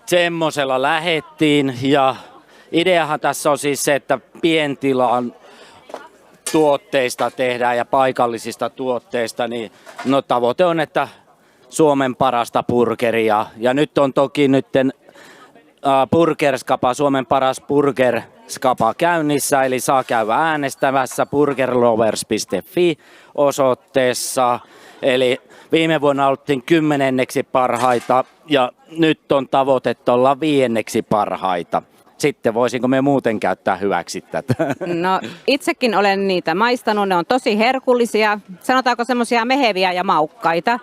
semmoisella lähdettiin ja ideahan tässä on siis se, että pientilan tuotteista tehdään ja paikallisista tuotteista, niin no tavoite on, että Suomen parasta burgeria. Ja nyt on toki Burgerskapa, Suomen paras Burgerskapa käynnissä, eli saa käydä äänestämässä burgerlovers.fi osoitteessa. Eli viime vuonna oltiin 10. parhaita ja nyt on tavoite olla 5. parhaita. Sitten voisinko me muuten käyttää hyväksi tätä? No itsekin olen niitä maistanut, ne on tosi herkullisia, sanotaanko semmoisia meheviä ja maukkaita.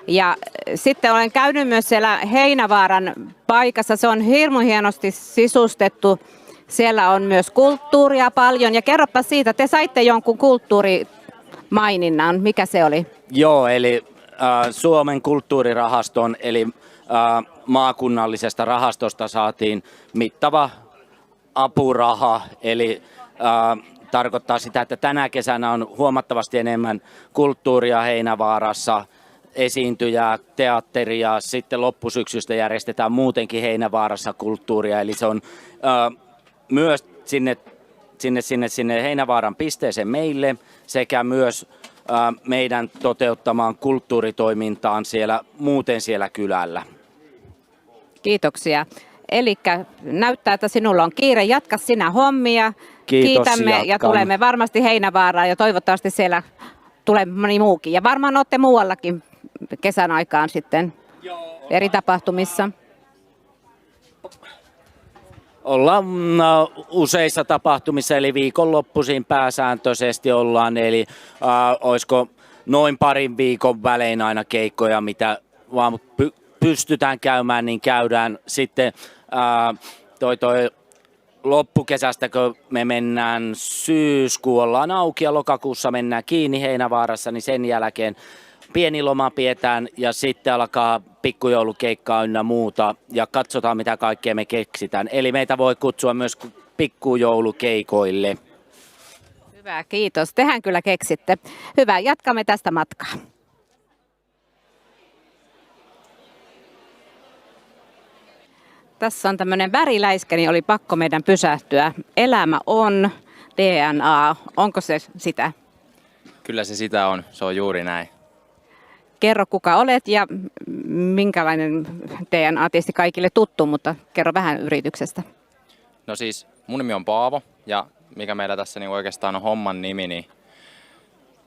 Ja sitten olen käynyt myös siellä Heinävaaran paikassa, se on hirmu hienosti sisustettu. Siellä on myös kulttuuria paljon ja kerropa siitä, te saitte jonkun kulttuurimaininnan, mikä se oli? Joo, eli Suomen kulttuurirahaston, eli maakunnallisesta rahastosta saatiin mittava apuraha, eli tarkoittaa sitä, että tänä kesänä on huomattavasti enemmän kulttuuria Heinävaarassa, esiintyjää, teatteria, sitten loppusyksystä järjestetään muutenkin Heinävaarassa kulttuuria, eli se on myös sinne Heinävaaran pisteeseen meille sekä myös meidän toteuttamaan kulttuuritoimintaan muuten siellä kylällä. Kiitoksia. Eli näyttää, että sinulla on kiire. Jatka sinä hommia. Kiitämme jatkan. Ja tulemme varmasti Heinävaaraan ja toivottavasti siellä tulee moni muukin. Ja varmaan olette muuallakin kesän aikaan sitten eri tapahtumissa. Ollaan useissa tapahtumissa, eli viikonloppuisin pääsääntöisesti ollaan, eli olisiko noin parin viikon välein aina keikkoja, mitä vaan pystytään käymään, niin käydään sitten toi loppukesästä, kun me mennään syyskuun, ollaan auki ja lokakuussa mennään kiinni Heinävaarassa, niin sen jälkeen pieni loma pidetään ja sitten alkaa pikkujoulukeikkaa ynnä muuta ja katsotaan mitä kaikkea me keksitään. Eli meitä voi kutsua myös pikkujoulukeikoille. Hyvä, kiitos. Tehän kyllä keksitte. Hyvä, jatkamme tästä matkaa. Tässä on tämmöinen väriläiskä, niin oli pakko meidän pysähtyä. Elämä on DNA. Onko se sitä? Kyllä se sitä on. Se on juuri näin. Kerro kuka olet ja minkälainen DNA, tietysti kaikille tuttu, mutta kerro vähän yrityksestä. No siis mun nimi on Paavo ja mikä meillä tässä niin oikeastaan on homman nimi, niin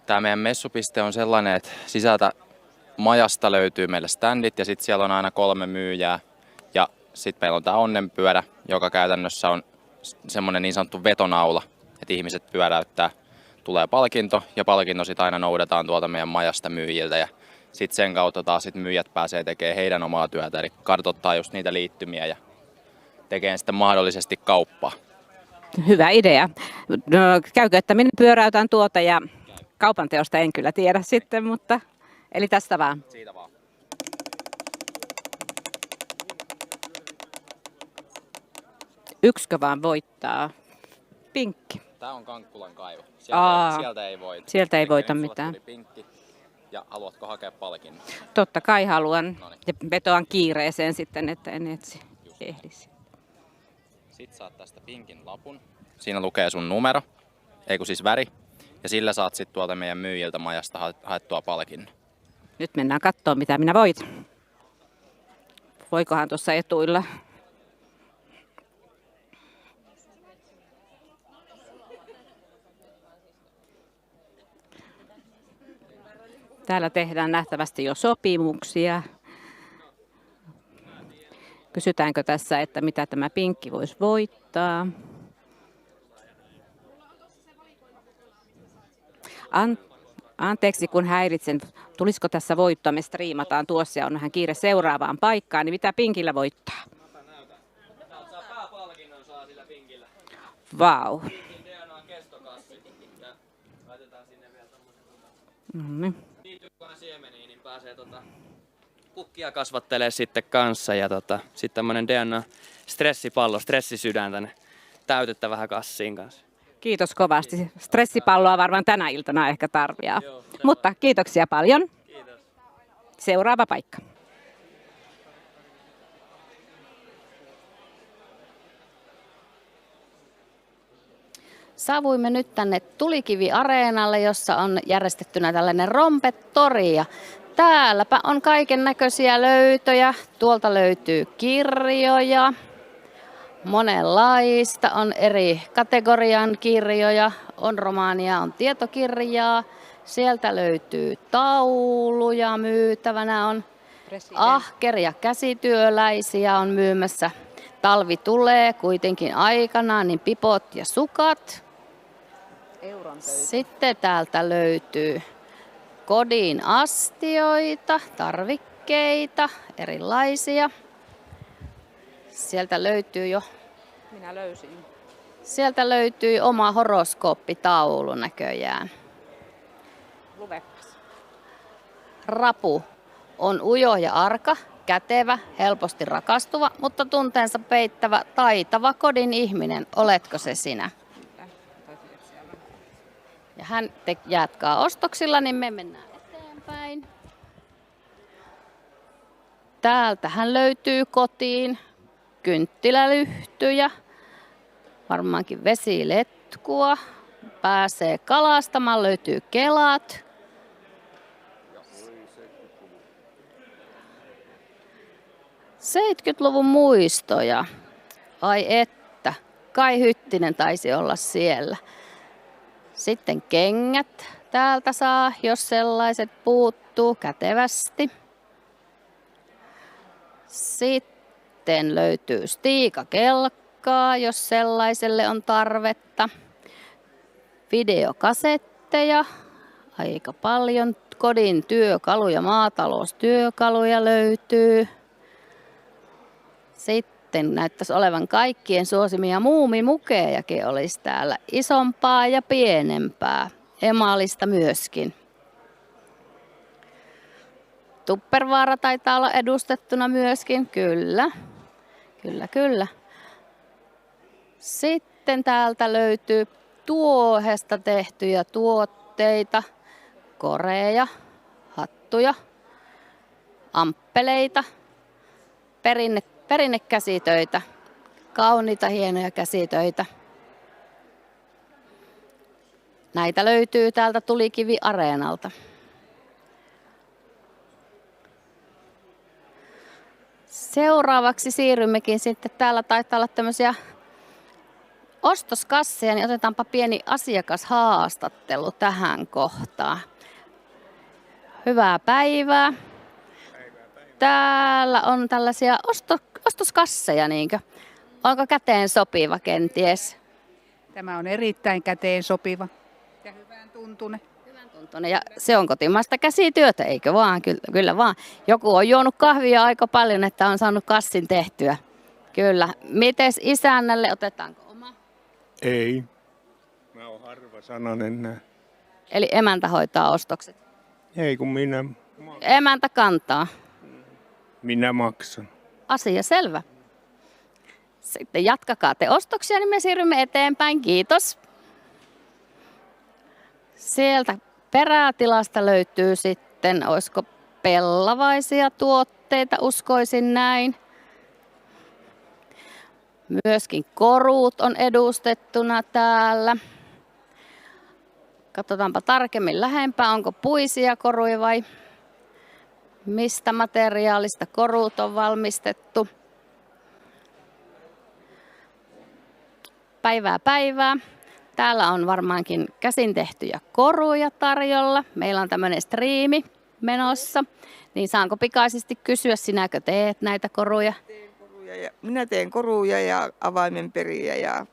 tämä meidän messupiste on sellainen, että sisältä majasta löytyy meille standit ja sitten siellä on aina 3 myyjää. sitten meillä on tämä onnenpyörä, joka käytännössä on semmoinen niin sanottu vetonaula, että ihmiset pyöräyttää, tulee palkinto ja palkinto sitten aina noudetaan tuolta meidän majasta myyjiltä ja sitten sen kautta taas sit myyjät pääsee tekemään heidän omaa työtä, eli kartoittaa just niitä liittymiä ja tekee sitten mahdollisesti kauppaa. Hyvä idea. No, käykö, että minä pyöräytän tuota ja kaupan teosta en kyllä tiedä sitten, mutta eli tästä vaan. Siitä vaan. Yksikö vaan voittaa? Pinkki. Tämä on Kankkulan kaivo. Sieltä ei voita. Sieltä ei voita Nyt sulle mitään. tuli pinkki. Ja haluatko hakea palkinnon? Totta kai haluan. Ja vetoan kiireeseen sitten, että en ehdisi. Sitten saat tästä pinkin lapun. Siinä lukee sun numero, siis väri. Ja sillä saat sitten tuolta meidän myyjiltä majasta haettua palkinnon. Nyt mennään katsomaan, mitä minä voitan. Voikohan tuossa etuilla? Täällä tehdään nähtävästi jo sopimuksia. Kysytäänkö tässä, että mitä tämä pinkki voisi voittaa? Anteeksi kun häiritsen. Tulisiko tässä voittoa? Me striimataan tuossa ja on vähän kiire seuraavaan paikkaan. Niin mitä pinkillä voittaa? Vau. Liittyykään siemeniin, niin pääsee kukkia kasvattelee sitten kanssa ja sitten tämmönen DNA-stressipallo, stressisydän tänne täytettävään kassiin kanssa. Kiitos kovasti. Stressipalloa varmaan tänä iltana ehkä tarviaa. Mutta kiitoksia paljon. Kiitos. Seuraava paikka. Saavuimme nyt tänne Tulikivi-areenalle, jossa on järjestettynä tällainen rompetori. Ja täälläpä on kaiken näköisiä löytöjä. Tuolta löytyy kirjoja. Monenlaista. On eri kategorian kirjoja. On romaania, on tietokirjaa. Sieltä löytyy tauluja myytävänä. On ahkeria käsityöläisiä on myymässä. Talvi tulee kuitenkin aikanaan, niin pipot ja sukat. Sitten täältä löytyy kodin astioita, tarvikkeita, erilaisia. Sieltä löytyy jo. Minä löysin. Sieltä löytyy oma horoskooppitaulu näköjään. Luvepas. Rapu on ujo ja arka, kätevä, helposti rakastuva, mutta tunteensa peittävä, taitava kodin ihminen. Oletko se sinä? Ja hän jatkaa ostoksilla, niin me mennään eteenpäin. Täältähän löytyy kotiin kynttilälyhtyjä, varmaankin vesiletkua. Pääsee kalastamaan, löytyy kelat. '70-luvun muistoja. Ai että, Kai Hyttinen taisi olla siellä. Sitten kengät täältä saa, jos sellaiset puuttuu kätevästi. Sitten löytyy stiikakelkkaa, jos sellaiselle on tarvetta. Videokasetteja, aika paljon. Kodin työkaluja, maataloustyökaluja löytyy. Sitten näyttäisi olevan kaikkien suosimia muumimukejakin olisi täällä. Isompaa ja pienempää. Emalista myöskin. Tuppervaara taitaa olla edustettuna myöskin. Kyllä. Kyllä. Sitten täältä löytyy tuohesta tehtyjä tuotteita. Koreja, hattuja, amppeleita, perinnekäsitöitä, kauniita hienoja käsitöitä. Näitä löytyy täältä Tulikivi-areenalta. Seuraavaksi siirrymmekin sitten, täällä taitaa olla tämmöisiä ostoskasseja, niin otetaanpa pieni asiakashaastattelu tähän kohtaan. Hyvää päivää. täällä on tällaisia ostoskasseja, niinkö? Onko käteen sopiva kenties? Tämä on erittäin käteen sopiva ja hyvän tuntunen. Ja se on kotimaista käsityötä, eikö vaan? Kyllä vaan. Joku on juonut kahvia aika paljon, että on saanut kassin tehtyä. Kyllä. Mites isännälle, otetaanko oma? Ei. Mä oon harva sananen nää. Eli emäntä hoitaa ostokset. Ei kun Emäntä kantaa. minä maksan. Asia selvä. Sitten jatkakaa te ostoksia, niin me siirrymme eteenpäin. Kiitos. Sieltä perätilasta löytyy sitten, olisiko pellavaisia tuotteita, uskoisin näin. Myöskin koruut on edustettuna täällä. Katsotaanpa tarkemmin lähempää, onko puisia koruja vai mistä materiaalista koruut on valmistettu. Päivää. Täällä on varmaankin käsin tehtyjä koruja tarjolla. Meillä on tämmöinen striimi menossa. Niin saanko pikaisesti kysyä, sinäkö teet näitä koruja? Minä teen koruja ja avaimenperiä ja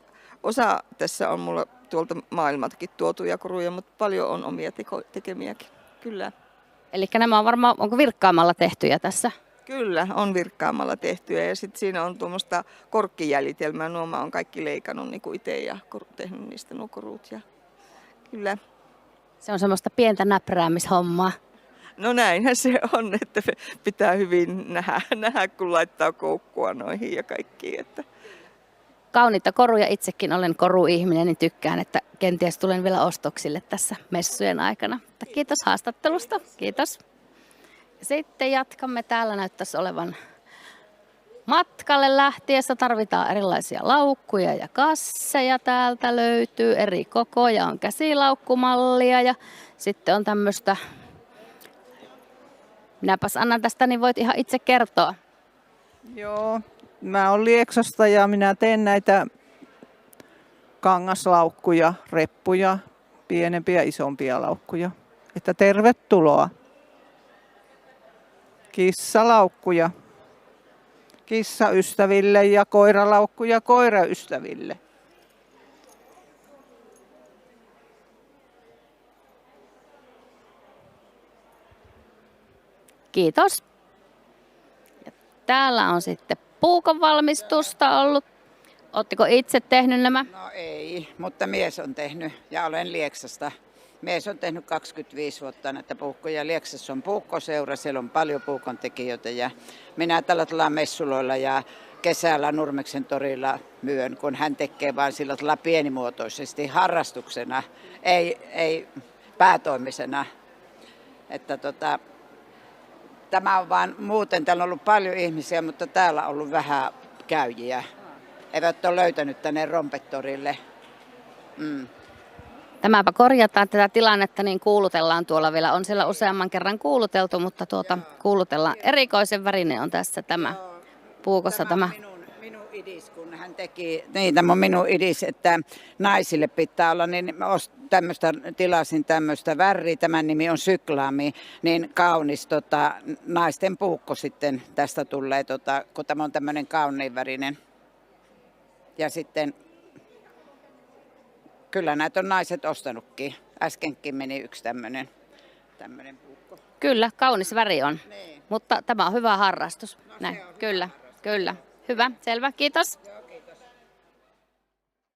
osa tässä on mulla tuolta maailmaltakin tuotuja koruja, mutta paljon on omia tekemiäkin. Kyllä. Eli nämä on varmaan, onko virkkaamalla tehtyjä tässä? Kyllä, on virkkaamalla tehtyjä ja sitten siinä on tuommoista korkkijäljitelmää. Nuo mä oon kaikki leikannut niin itse ja tehnyt niistä nuo korut. Ja kyllä. Se on semmoista pientä näpräämishommaa. No näinhän se on, että pitää hyvin nähdä kun laittaa koukkua noihin ja kaikkiin. Että. Kauniita koruja, itsekin olen koruihminen, niin tykkään, että kenties tulen vielä ostoksille tässä messujen aikana. Mutta kiitos haastattelusta, kiitos. Sitten jatkamme, täällä näyttäisi olevan matkalle lähtiessä. Tarvitaan erilaisia laukkuja ja kasseja, täältä löytyy eri kokoja, on käsilaukkumallia ja sitten on tämmöistä. Minäpäs annan tästä, niin voit ihan itse kertoa. Joo, mä oon Lieksosta ja minä teen näitä kangaslaukkuja, reppuja, pienempiä ja isompia laukkuja. Että tervetuloa. Kissalaukkuja kissaystäville ja koiralaukkuja koiraystäville. Kiitos. Ja täällä on sitten puukon valmistusta ollut. Oletteko itse tehnyt nämä? No ei, mutta mies on tehnyt ja olen Lieksasta. Mies on tehnyt 25 vuotta näitä puukkoja. Lieksassa on puukkoseura, siellä on paljon puukon tekijöitä ja minä tällä messuloilla ja kesällä Nurmeksen torilla myön, kun hän tekee vain sillä tavalla pienimuotoisesti harrastuksena, ei päätoimisena. Että tämä on vaan muuten, täällä on ollut paljon ihmisiä, mutta täällä on ollut vähän käyjiä. Eivät ole löytänyt tänne Rompettorille. Tämäpä korjataan tätä tilannetta, niin kuulutellaan tuolla vielä. On siellä useamman kerran kuuluteltu, mutta kuulutellaan. Erikoisen värinen on tässä tämä puukossa tämä. Minun idis, kun hän teki, niin tämä on minun idis, että naisille pitää olla, niin tilasin tämmöistä väriä, tämän nimi on syklaami, niin kaunis naisten puukko sitten tästä tulee, kun tämä on tämmöinen kauniin värinen. Ja sitten kyllä näitä on naiset ostanutkin. Äskenkin meni yksi tämmöinen puukko. Kyllä, kaunis väri on. Niin. Mutta tämä on hyvä harrastus. No, näin. Kyllä, harrastus. Kyllä. Hyvä, selvä, kiitos. Joo.